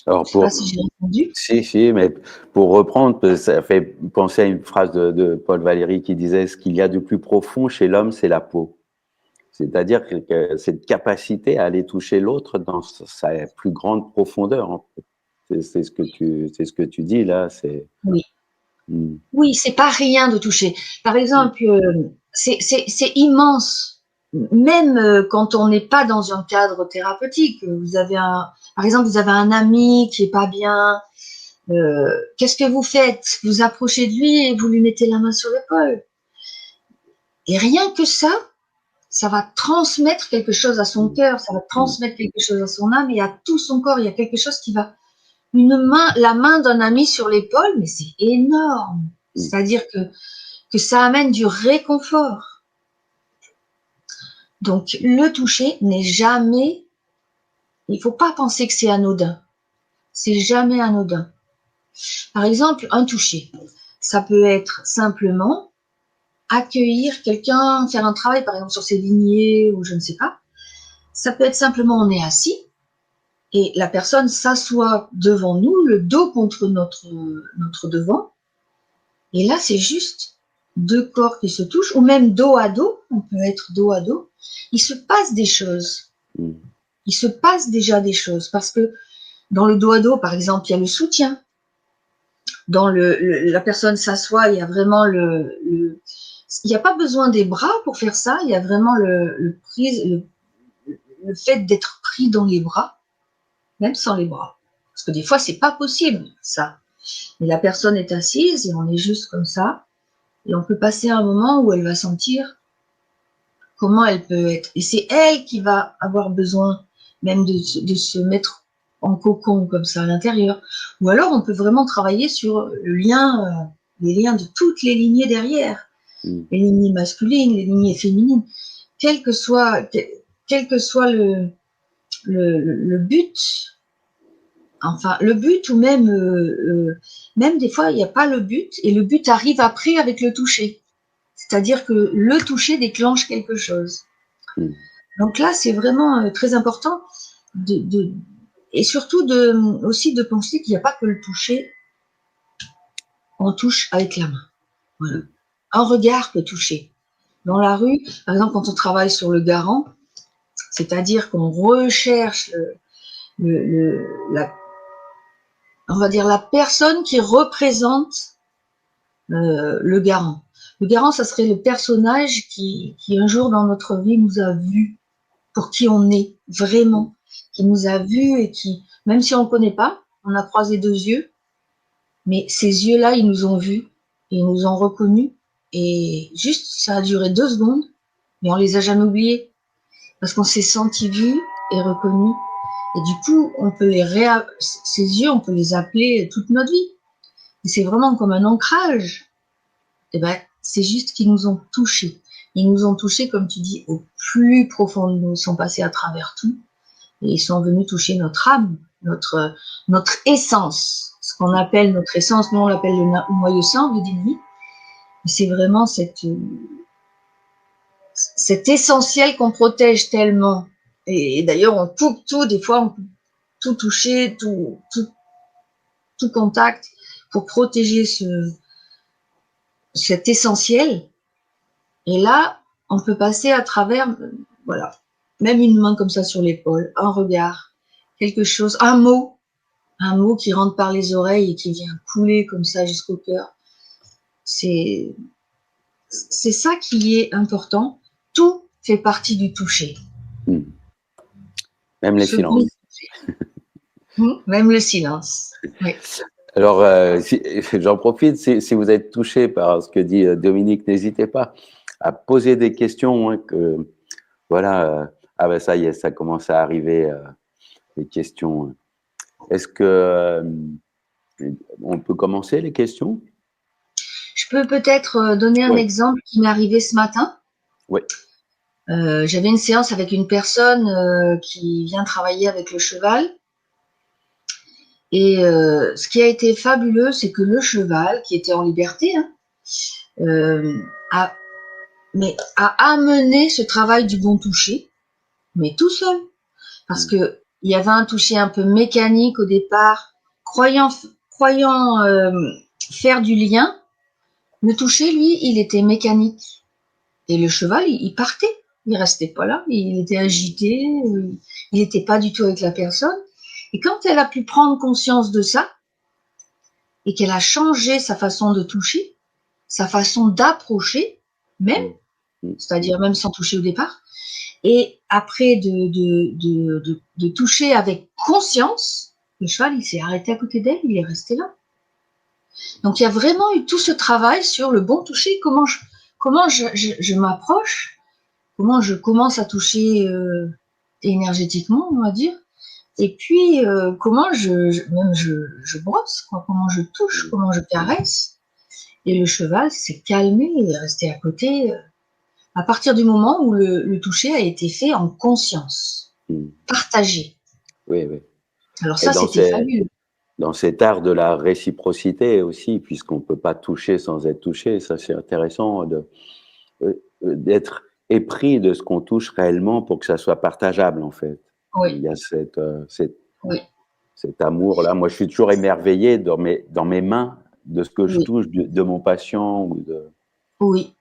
Alors, je ne sais pas si j'ai répondu. Si, mais pour reprendre, ça fait penser à une phrase de Paul Valéry qui disait « Ce qu'il y a de plus profond chez l'homme, c'est la peau ». C'est-à-dire que cette capacité à aller toucher l'autre dans sa plus grande profondeur, en fait. C'est ce que tu dis là. C'est. Oui. Mm. Oui, c'est pas rien de toucher. Par exemple, c'est immense. Même quand on n'est pas dans un cadre thérapeutique, par exemple, vous avez un ami qui est pas bien. Qu'est-ce que vous faites? Vous approchez de lui et vous lui mettez la main sur l'épaule. Et rien que ça va transmettre quelque chose à son cœur, ça va transmettre quelque chose à son âme et à tout son corps. Il y a quelque chose qui va, la main d'un ami sur l'épaule, mais c'est énorme. C'est-à-dire que ça amène du réconfort. Donc, le toucher n'est jamais, il faut pas penser que c'est anodin. C'est jamais anodin. Par exemple, un toucher, ça peut être simplement accueillir quelqu'un, faire un travail, par exemple, sur ses lignées ou je ne sais pas. Ça peut être simplement, on est assis et la personne s'assoit devant nous, le dos contre notre devant. Et là, c'est juste deux corps qui se touchent, ou même dos à dos, on peut être dos à dos. Il se passe des choses. Il se passe déjà des choses parce que dans le dos à dos, par exemple, il y a le soutien. Dans la personne s'assoit, il y a vraiment il n'y a pas besoin des bras pour faire ça, il y a vraiment le fait d'être pris dans les bras, même sans les bras. Parce que des fois, c'est pas possible, ça. Mais la personne est assise et on est juste comme ça. Et on peut passer un moment où elle va sentir comment elle peut être. Et c'est elle qui va avoir besoin même de se mettre en cocon comme ça à l'intérieur. Ou alors on peut vraiment travailler sur les liens de toutes les lignées derrière. Les lignées masculines, les lignées féminines. Quel que soit le but, enfin le but ou même des fois il n'y a pas le but et le but arrive après avec le toucher. C'est-à-dire que le toucher déclenche quelque chose. Donc là, c'est vraiment très important et surtout aussi de penser qu'il n'y a pas que le toucher. On touche avec la main. Voilà. Un regard peut toucher. Dans la rue, par exemple, quand on travaille sur le garant, c'est-à-dire qu'on recherche on va dire la personne qui représente le garant. Le garant, ça serait le personnage qui un jour dans notre vie nous a vus pour qui on est vraiment, qui nous a vus et qui, même si on ne connaît pas, on a croisé deux yeux, mais ces yeux-là, ils nous ont vus, ils nous ont reconnus et juste, ça a duré 2 secondes, mais on les a jamais oubliés parce qu'on s'est senti vus et reconnus. Et du coup, on peut ces yeux, on peut les appeler toute notre vie. Et c'est vraiment comme un ancrage. Et ben, c'est juste qu'ils nous ont touchés. Ils nous ont touchés, comme tu dis, au plus profond de nous. Ils sont passés à travers tout. Et ils sont venus toucher notre âme, notre essence. Ce qu'on appelle notre essence, nous on l'appelle le noyau sain, le dynamique. C'est vraiment cet essentiel qu'on protège tellement. Et d'ailleurs, on coupe tout, des fois, on coupe tout toucher, tout contact pour protéger cet essentiel. Et là, on peut passer à travers, voilà, même une main comme ça sur l'épaule, un regard, quelque chose, un mot qui rentre par les oreilles et qui vient couler comme ça jusqu'au cœur. C'est ça qui est important. Tout fait partie du toucher. Même les silences. Même le silence. Oui. Alors, j'en profite, si vous êtes touché par ce que dit Dominique, n'hésitez pas à poser des questions. Voilà, ah ben ça y est, ça commence à arriver, les questions. Est-ce que on peut commencer les questions? Je peux peut-être donner un exemple qui m'est arrivé ce matin. Oui. J'avais une séance avec une personne qui vient travailler avec le cheval. Et ce qui a été fabuleux, c'est que le cheval, qui était en liberté, a amené ce travail du bon toucher, mais tout seul. Parce que il y avait un toucher un peu mécanique au départ, croyant faire du lien. Le toucher, lui, il était mécanique. Et le cheval, il partait. il restait pas là, il était agité, il n'était pas du tout avec la personne. Et quand elle a pu prendre conscience de ça, et qu'elle a changé sa façon de toucher, sa façon d'approcher, même, c'est-à-dire même sans toucher au départ, et après de toucher avec conscience, le cheval, il s'est arrêté à côté d'elle, il est resté là. Donc il y a vraiment eu tout ce travail sur le bon toucher, comment je m'approche, comment je commence à toucher énergétiquement, on va dire, et puis comment je brosse, quoi, comment je touche, comment je caresse. Et le cheval s'est calmé, il est resté à côté, à partir du moment où le toucher a été fait en conscience, partagé. Oui, oui. Alors Et ça, c'était fabuleux. dans cet art de la réciprocité aussi, puisqu'on ne peut pas toucher sans être touché, ça c'est intéressant d'être épris de ce qu'on touche réellement pour que ça soit partageable en fait. Oui, Il y a oui, cet amour-là. Moi, je suis toujours émerveillé dans mes mains de ce que je oui, touche de mon patient ou de. oui.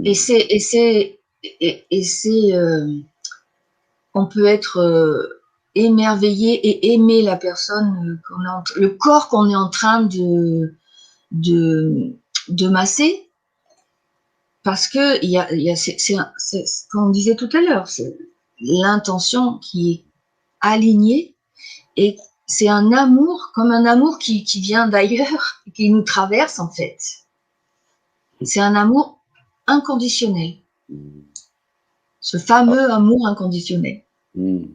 Et on peut être émerveillé et aimer la personne, le corps qu'on est en train de, de masser, parce que c'est comme on disait tout à l'heure, c'est l'intention qui est alignée, et c'est un amour, comme un amour qui vient d'ailleurs, qui nous traverse en fait. C'est un amour inconditionnel, ce fameux amour inconditionnel dont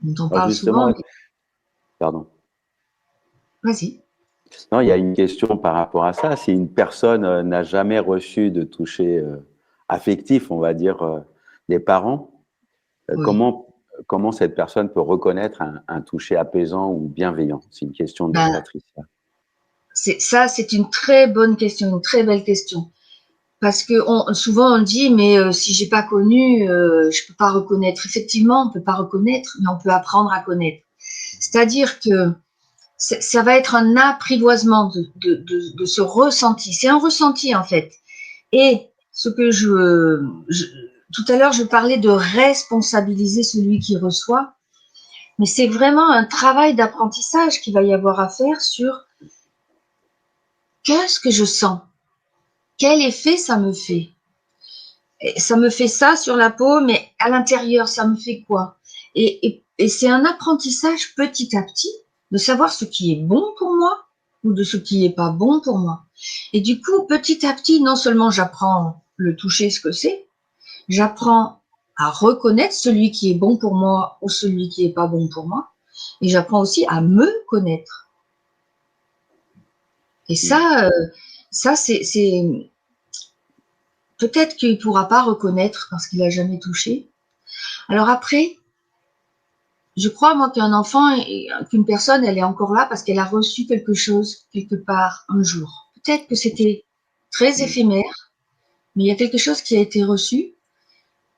on Alors parle souvent. justement, Mais pardon. vas-y. Non, il y a une question par rapport à ça. Si une personne n'a jamais reçu de toucher affectif, on va dire, des parents, Oui. comment cette personne peut reconnaître un toucher apaisant ou bienveillant? C'est une question de Ben, Patricia. c'est une très bonne question, une très belle question. Parce que souvent on dit, mais si j'ai pas connu, je peux pas reconnaître. Effectivement, on peut pas reconnaître, mais on peut apprendre à connaître. C'est-à-dire que ça va être un apprivoisement de ce ressenti. C'est un ressenti en fait. Et ce que tout à l'heure, je parlais de responsabiliser celui qui reçoit, mais c'est vraiment un travail d'apprentissage qu'il va y avoir à faire sur qu'est-ce que je sens, quel effet ça me fait. Et ça me fait ça sur la peau, mais à l'intérieur, ça me fait quoi? Et c'est un apprentissage petit à petit de savoir ce qui est bon pour moi ou de ce qui est pas bon pour moi. Et du coup, petit à petit, non seulement j'apprends le toucher, ce que c'est, j'apprends à reconnaître celui qui est bon pour moi ou celui qui est pas bon pour moi, et j'apprends aussi à me connaître. Et ça c'est peut-être qu'il pourra pas reconnaître parce qu'il a jamais touché. Alors après, je crois, moi, qu'un enfant, qu'une personne, elle est encore là parce qu'elle a reçu quelque chose, quelque part, un jour. Peut-être que c'était très éphémère, mais il y a quelque chose qui a été reçu.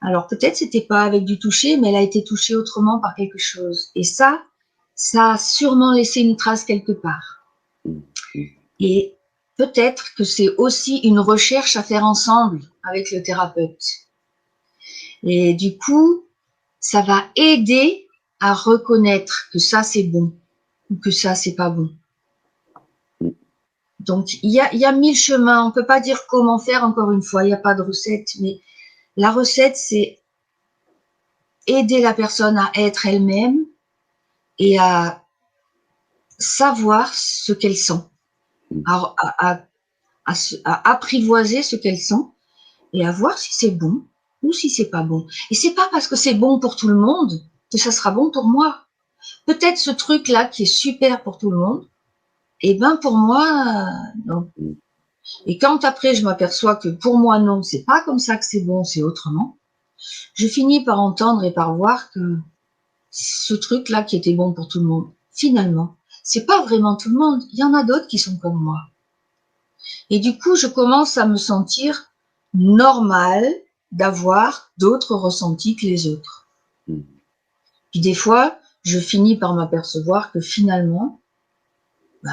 Alors, peut-être c'était pas avec du toucher, mais elle a été touchée autrement par quelque chose. Et ça a sûrement laissé une trace quelque part. Et peut-être que c'est aussi une recherche à faire ensemble avec le thérapeute. Et du coup, ça va aider à reconnaître que ça c'est bon ou que ça c'est pas bon. Donc il y a 1000 chemins, on peut pas dire comment faire, encore une fois, il n'y a pas de recette, mais la recette c'est aider la personne à être elle-même et à savoir ce qu'elle sent, à apprivoiser ce qu'elle sent et à voir si c'est bon ou si c'est pas bon. Et c'est pas parce que c'est bon pour tout le monde que ça sera bon pour moi. Peut-être ce truc-là qui est super pour tout le monde, et ben pour moi, non. Et quand après je m'aperçois que pour moi non, c'est pas comme ça que c'est bon, c'est autrement, je finis par entendre et par voir que ce truc-là qui était bon pour tout le monde, finalement, c'est pas vraiment tout le monde. Il y en a d'autres qui sont comme moi. Et du coup, je commence à me sentir normal d'avoir d'autres ressentis que les autres. Puis des fois, je finis par m'apercevoir que finalement, ben,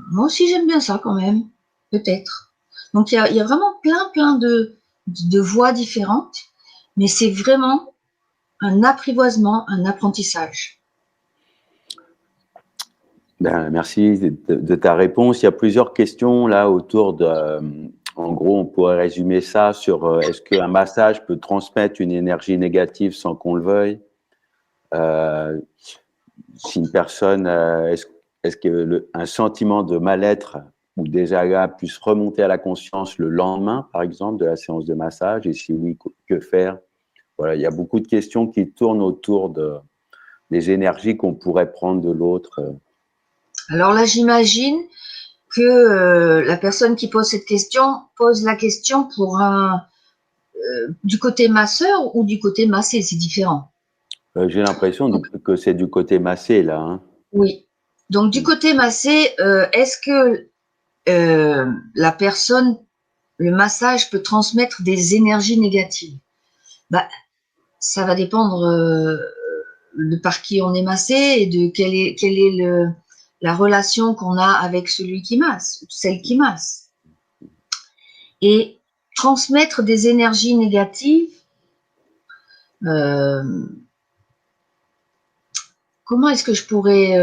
moi aussi j'aime bien ça quand même, peut-être. Donc il y a vraiment plein de voies différentes. mais c'est vraiment un apprivoisement, un apprentissage. Ben, merci de ta réponse. Il y a plusieurs questions là autour de. En gros, on pourrait résumer ça sur est-ce qu'un massage peut transmettre une énergie négative sans qu'on le veuille? Si une personne, est-ce que un sentiment de mal-être ou désagréable puisse remonter à la conscience le lendemain, par exemple, de la séance de massage? Et si oui, que faire? Voilà, il y a beaucoup de questions qui tournent autour des énergies qu'on pourrait prendre de l'autre. Alors là, j'imagine que la personne qui pose cette question pose la question pour du côté masseur ou du côté massé, c'est différent. J'ai l'impression que c'est du côté massé, là. Hein. Oui. Donc du côté massé, est-ce que la personne, le massage peut transmettre des énergies négatives? Bah, ça va dépendre de par qui on est massé et de quelle est la relation qu'on a avec celui qui masse, celle qui masse. Et transmettre des énergies négatives, comment est-ce que je pourrais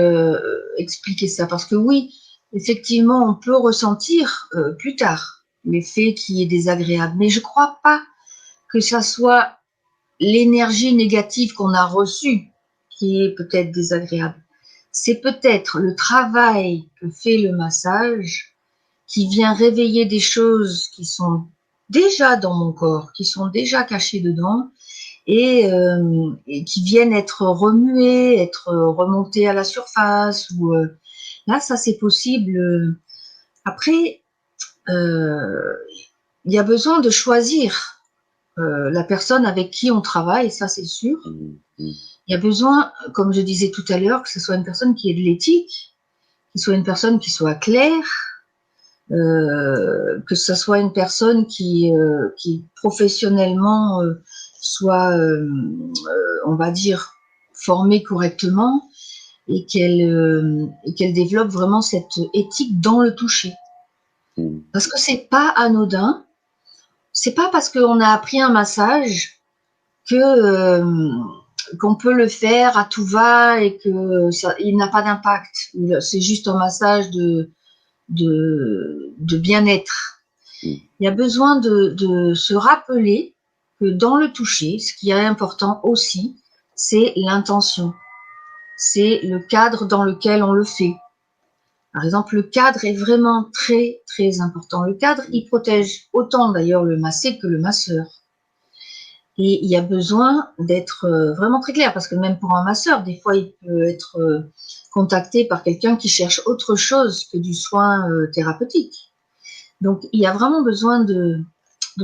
expliquer ça? Parce que oui, effectivement, on peut ressentir plus tard l'effet qui est désagréable, mais je ne crois pas que ça soit l'énergie négative qu'on a reçue qui est peut-être désagréable. C'est peut-être le travail que fait le massage qui vient réveiller des choses qui sont déjà dans mon corps, qui sont déjà cachées dedans et qui viennent être remuées, être remontées à la surface. Ou là, ça c'est possible. Après, il y a besoin de choisir la personne avec qui on travaille, ça c'est sûr. Il y a besoin, comme je disais tout à l'heure, que ce soit une personne qui ait de l'éthique, que ce soit une personne qui soit claire, que ce soit une personne qui professionnellement soit, on va dire, formée correctement et qu'elle développe vraiment cette éthique dans le toucher. Parce que c'est pas anodin, c'est pas parce qu'on a appris un massage que qu'on peut le faire à tout va et que ça, il n'a pas d'impact. C'est juste un massage de bien-être. Il y a besoin de se rappeler que dans le toucher, ce qui est important aussi, c'est l'intention. C'est le cadre dans lequel on le fait. Par exemple, le cadre est vraiment très, très important. Le cadre, il protège autant d'ailleurs le massé que le masseur. Et il y a besoin d'être vraiment très clair, parce que même pour un masseur, des fois, il peut être contacté par quelqu'un qui cherche autre chose que du soin thérapeutique. Donc, il y a vraiment besoin de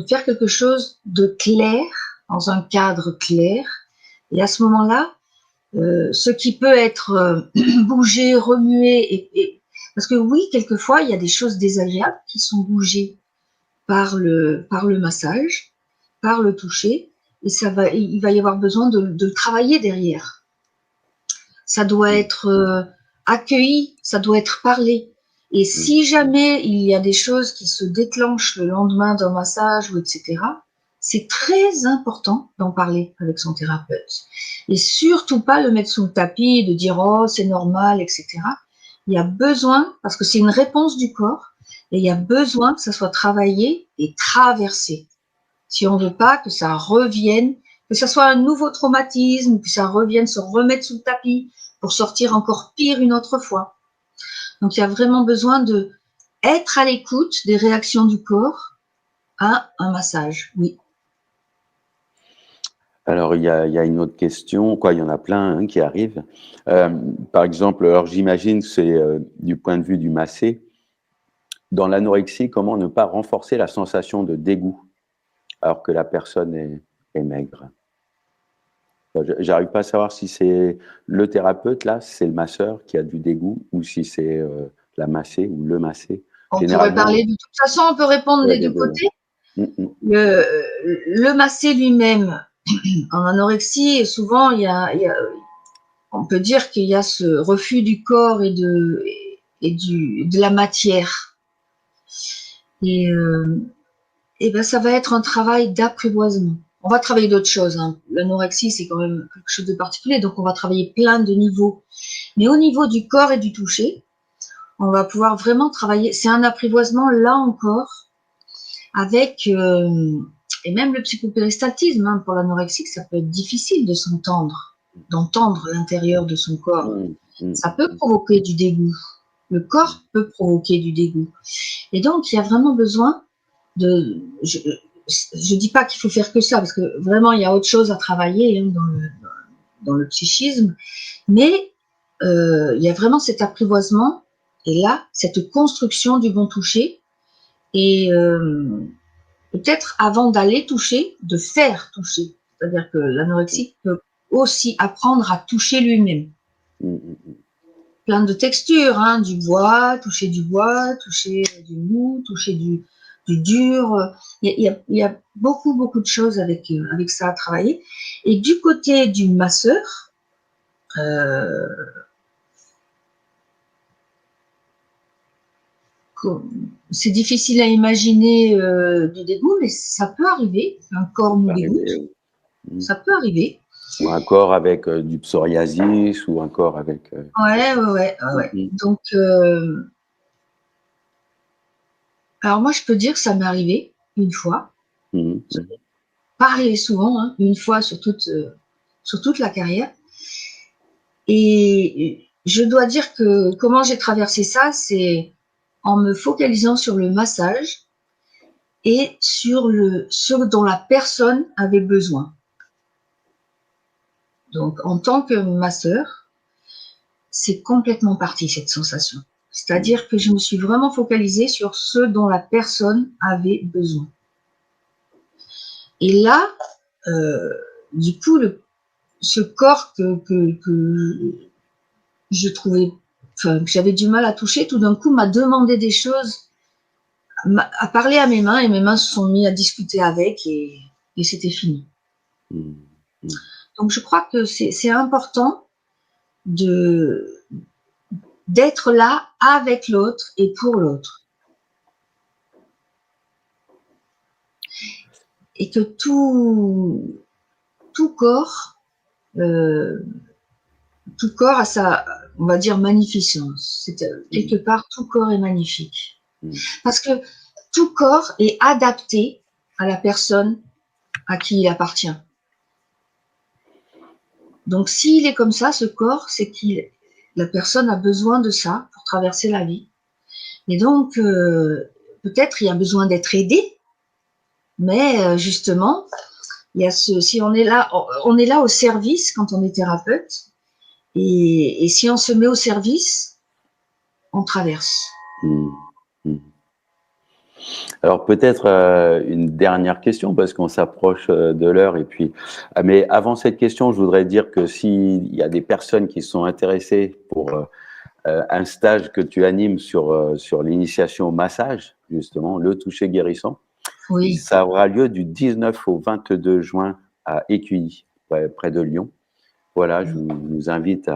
faire quelque chose de clair, dans un cadre clair. Et à ce moment-là, ce qui peut être bougé, remué, parce que oui, quelquefois, il y a des choses désagréables qui sont bougées par le massage, par le toucher, et il va y avoir besoin de travailler derrière. Ça doit être accueilli, ça doit être parlé. Et si jamais il y a des choses qui se déclenchent le lendemain d'un massage ou etc., c'est très important d'en parler avec son thérapeute. Et surtout pas le mettre sous le tapis, de dire oh c'est normal, etc. Il y a besoin, parce que c'est une réponse du corps, et il y a besoin que ça soit travaillé et traversé. Si on veut pas que ça revienne, que ça soit un nouveau traumatisme, que ça revienne se remettre sous le tapis pour sortir encore pire une autre fois. Donc il y a vraiment besoin de être à l'écoute des réactions du corps à un massage, oui. Alors, il y a une autre question, quoi, il y en a plein hein, qui arrivent. Par exemple, alors j'imagine que c'est du point de vue du massé. Dans l'anorexie, comment ne pas renforcer la sensation de dégoût alors que la personne est maigre? J'arrive pas à savoir si c'est le thérapeute, là, si c'est le masseur qui a du dégoût ou si c'est la massée ou le massé. On pourrait Généralement, parler de toute façon, on peut répondre ouais, des les deux deux. côtés. Mm. Le massé lui-même, en anorexie, souvent, on peut dire qu'il y a ce refus du corps de la matière. Et ben, ça va être un travail d'apprivoisement. on va travailler d'autres choses. Hein. L'anorexie, c'est quand même quelque chose de particulier, donc on va travailler plein de niveaux. Mais au niveau du corps et du toucher, on va pouvoir vraiment travailler. C'est un apprivoisement, là encore, avec, et même le psychopéristaltisme, hein, pour l'anorexique, ça peut être difficile de s'entendre, d'entendre l'intérieur de son corps. Ça peut provoquer du dégoût. Le corps peut provoquer du dégoût. Et donc, il y a vraiment besoin de... Je dis pas qu'il faut faire que ça, parce que vraiment, il y a autre chose à travailler hein, dans le psychisme, mais il y a vraiment cet apprivoisement, et là, cette construction du bon toucher, et peut-être avant d'aller toucher, de faire toucher. C'est-à-dire que l'anorexique peut aussi apprendre à toucher lui-même. Plein de textures, hein, du bois, toucher du mou, toucher du dur. Il y a beaucoup de choses avec ça à travailler. Et du côté du masseur, c'est difficile à imaginer du dégoût, mais ça peut arriver, un corps nous dégoûte. Ça peut arriver. Ou un corps avec du psoriasis, ou un corps avec... Ouais. Donc, alors moi, je peux dire que ça m'est arrivé une fois. Pas arrivé souvent, hein, une fois sur toute la carrière. Et je dois dire que comment j'ai traversé ça, c'est en me focalisant sur le massage et sur ce dont la personne avait besoin. Donc, en tant que masseur, c'est complètement parti cette sensation. C'est-à-dire que je me suis vraiment focalisée sur ce dont la personne avait besoin. Et là, du coup, ce corps que je trouvais, que j'avais du mal à toucher, tout d'un coup m'a demandé des choses, a parlé à mes mains, et mes mains se sont mis à discuter avec, et c'était fini. Donc je crois que c'est important d'être là avec l'autre et pour l'autre. Et que tout corps a sa, on va dire, magnificence. Quelque part, tout corps est magnifique. Parce que tout corps est adapté à la personne à qui il appartient. Donc, s'il est comme ça, ce corps, c'est que la personne a besoin de ça pour traverser la vie. Et donc, peut-être il y a besoin d'être aidé, mais justement, il y a si on est là au service quand on est thérapeute, et si on se met au service, on traverse. Alors peut-être une dernière question, parce qu'on s'approche de l'heure, et puis, mais avant cette question, je voudrais dire que s'il y a des personnes qui sont intéressées pour un stage que tu animes sur l'initiation au massage, justement, le toucher guérissant, oui. Ça aura lieu du 19 au 22 juin à Écueilly, près de Lyon. Voilà, je vous invite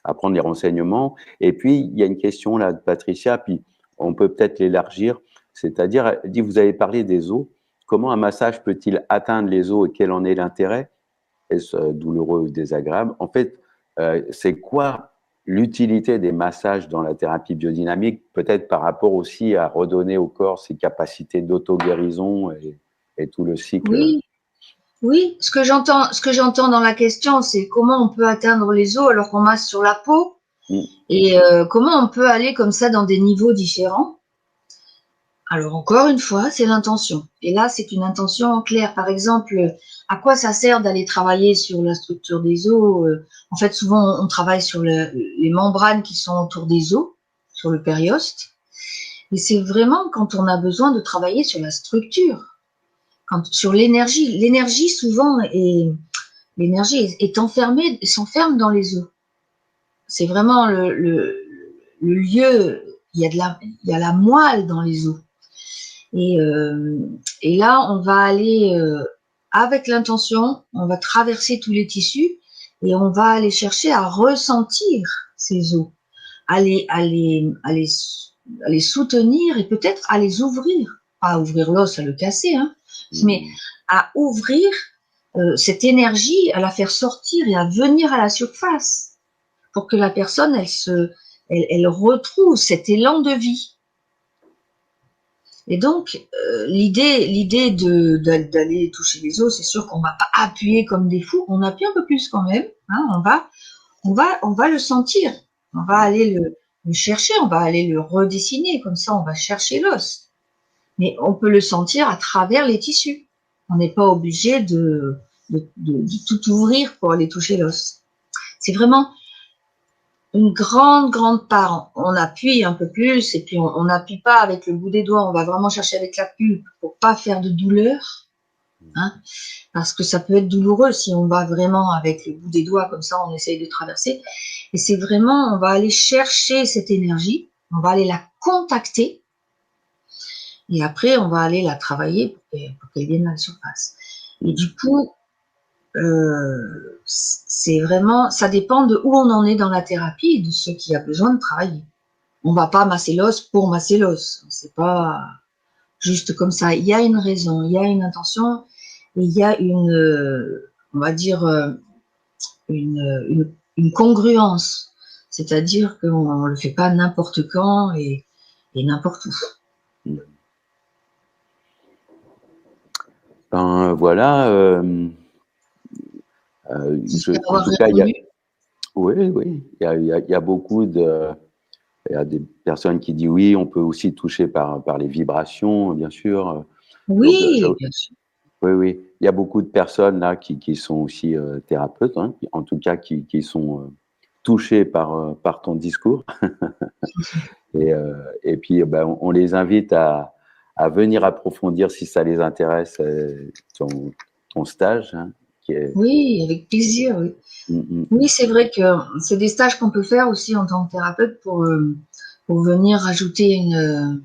à prendre les renseignements. Et puis, il y a une question là de Patricia, puis on peut peut-être l'élargir. C'est-à-dire, elle dit, vous avez parlé des os. Comment un massage peut-il atteindre les os, et quel en est l'intérêt? Est-ce douloureux ou désagréable? En fait, c'est quoi l'utilité des massages dans la thérapie biodynamique, peut-être par rapport aussi à redonner au corps ses capacités d'auto-guérison et tout le cycle? Oui, ce que j'entends dans la question, c'est comment on peut atteindre les os alors qu'on masse sur la peau, et comment on peut aller comme ça dans des niveaux différents. Alors encore une fois, c'est l'intention. Et là, c'est une intention en clair. Par exemple, à quoi ça sert d'aller travailler sur la structure des os? En fait, souvent, on travaille sur les membranes qui sont autour des os, sur le périoste. Mais c'est vraiment quand on a besoin de travailler sur la structure, sur l'énergie. L'énergie, souvent, enfermée, s'enferme dans les os. C'est vraiment le lieu, il y a la moelle dans les os. Et là, on va aller avec l'intention, on va traverser tous les tissus, et on va aller chercher à ressentir ces os, à les soutenir, et peut-être à les ouvrir. Pas à ouvrir l'os, à le casser, hein, mais à ouvrir cette énergie, à la faire sortir et à venir à la surface pour que la personne, elle retrouve cet élan de vie. Et donc, l'idée d'aller toucher les os, c'est sûr qu'on va pas appuyer comme des fous, on appuie un peu plus quand même, hein, on va le sentir, on va aller le chercher, on va aller le redessiner, comme ça on va chercher l'os. Mais on peut le sentir à travers les tissus. On n'est pas obligé de tout ouvrir pour aller toucher l'os. C'est vraiment une grande part. On appuie un peu plus et puis on n'appuie pas avec le bout des doigts. On va vraiment chercher avec la pulpe pour pas faire de douleur, hein, parce que ça peut être douloureux si on va vraiment avec le bout des doigts comme ça, on essaye de traverser. Et c'est vraiment, on va aller chercher cette énergie, on va aller la contacter et après on va aller la travailler pour qu'elle vienne à la surface. Et du coup, c'est vraiment, ça dépend de où on en est dans la thérapie et de ce qui a besoin de travailler. On va pas masser l'os pour masser l'os. C'est pas juste comme ça. Il y a une raison, il y a une intention, et il y a on va dire, une congruence. C'est-à-dire qu'on le fait pas n'importe quand et n'importe où. Ben voilà, en tout cas, oui, il y a beaucoup de, il y a des personnes qui disent oui, on peut aussi toucher par les vibrations, bien sûr. Donc, Oui, bien sûr. oui, il y a beaucoup de personnes là qui sont aussi thérapeutes, hein, en tout cas qui sont touchées par ton discours. Et puis, ben, on les invite à venir approfondir si ça les intéresse ton stage, hein, qui est. Oui, avec plaisir. Oui, oui, c'est vrai que c'est des stages qu'on peut faire aussi en tant que thérapeute pour venir rajouter une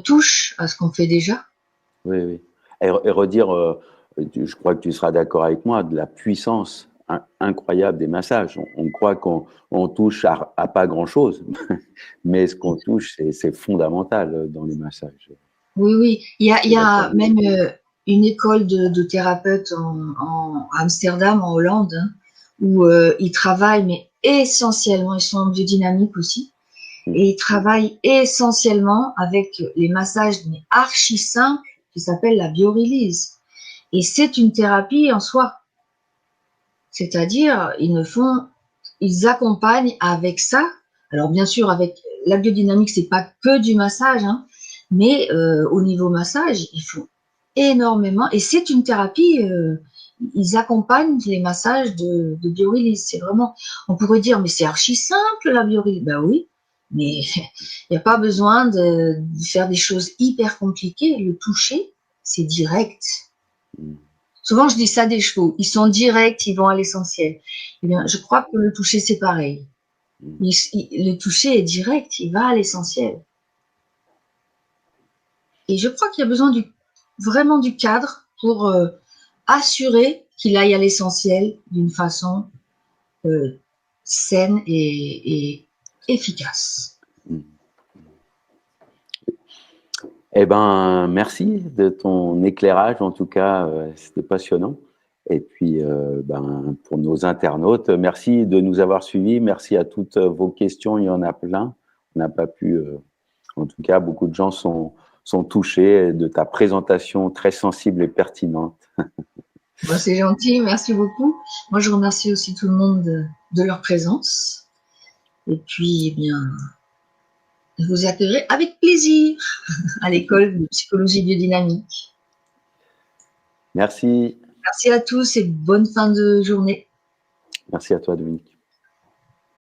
touche à ce qu'on fait déjà. Oui, oui. Et redire, je crois que tu seras d'accord avec moi, de la puissance incroyable des massages. On croit qu'on touche à pas grand-chose, mais ce qu'on touche, c'est fondamental dans les massages. Oui, oui. Il y D'accord. a même une école de thérapeutes à Amsterdam, en Hollande, hein, où ils travaillent, mais essentiellement, ils sont en biodynamique aussi, et ils travaillent essentiellement avec les massages mais archi simples qui s'appellent la biorelease. Et c'est une thérapie en soi. C'est-à-dire, ils accompagnent avec ça. Alors bien sûr, avec la biodynamique, c'est pas que du massage, hein, mais au niveau massage, ils font énormément. Et c'est une thérapie. Ils accompagnent les massages de biorelease. C'est vraiment, on pourrait dire, mais c'est archi simple la biorelease. Ben oui, mais il n'y a pas besoin de faire des choses hyper compliquées. Le toucher, c'est direct. Souvent, je dis ça des chevaux. Ils sont directs, ils vont à l'essentiel. Eh bien, je crois que le toucher, c'est pareil. Le toucher est direct, il va à l'essentiel. Et je crois qu'il y a besoin vraiment du cadre pour assurer qu'il aille à l'essentiel d'une façon saine et efficace. Eh ben, merci de ton éclairage, en tout cas, c'était passionnant. Et puis, ben, pour nos internautes, merci de nous avoir suivis. Merci à toutes vos questions, il y en a plein. On n'a pas pu, en tout cas, beaucoup de gens sont touchés de ta présentation très sensible et pertinente. Bon, c'est gentil, merci beaucoup. Moi, je remercie aussi tout le monde de leur présence. Et puis, eh bien, vous accueillerez avec plaisir à l'école de psychologie biodynamique. Merci. Merci à tous et bonne fin de journée. Merci à toi, Dominique.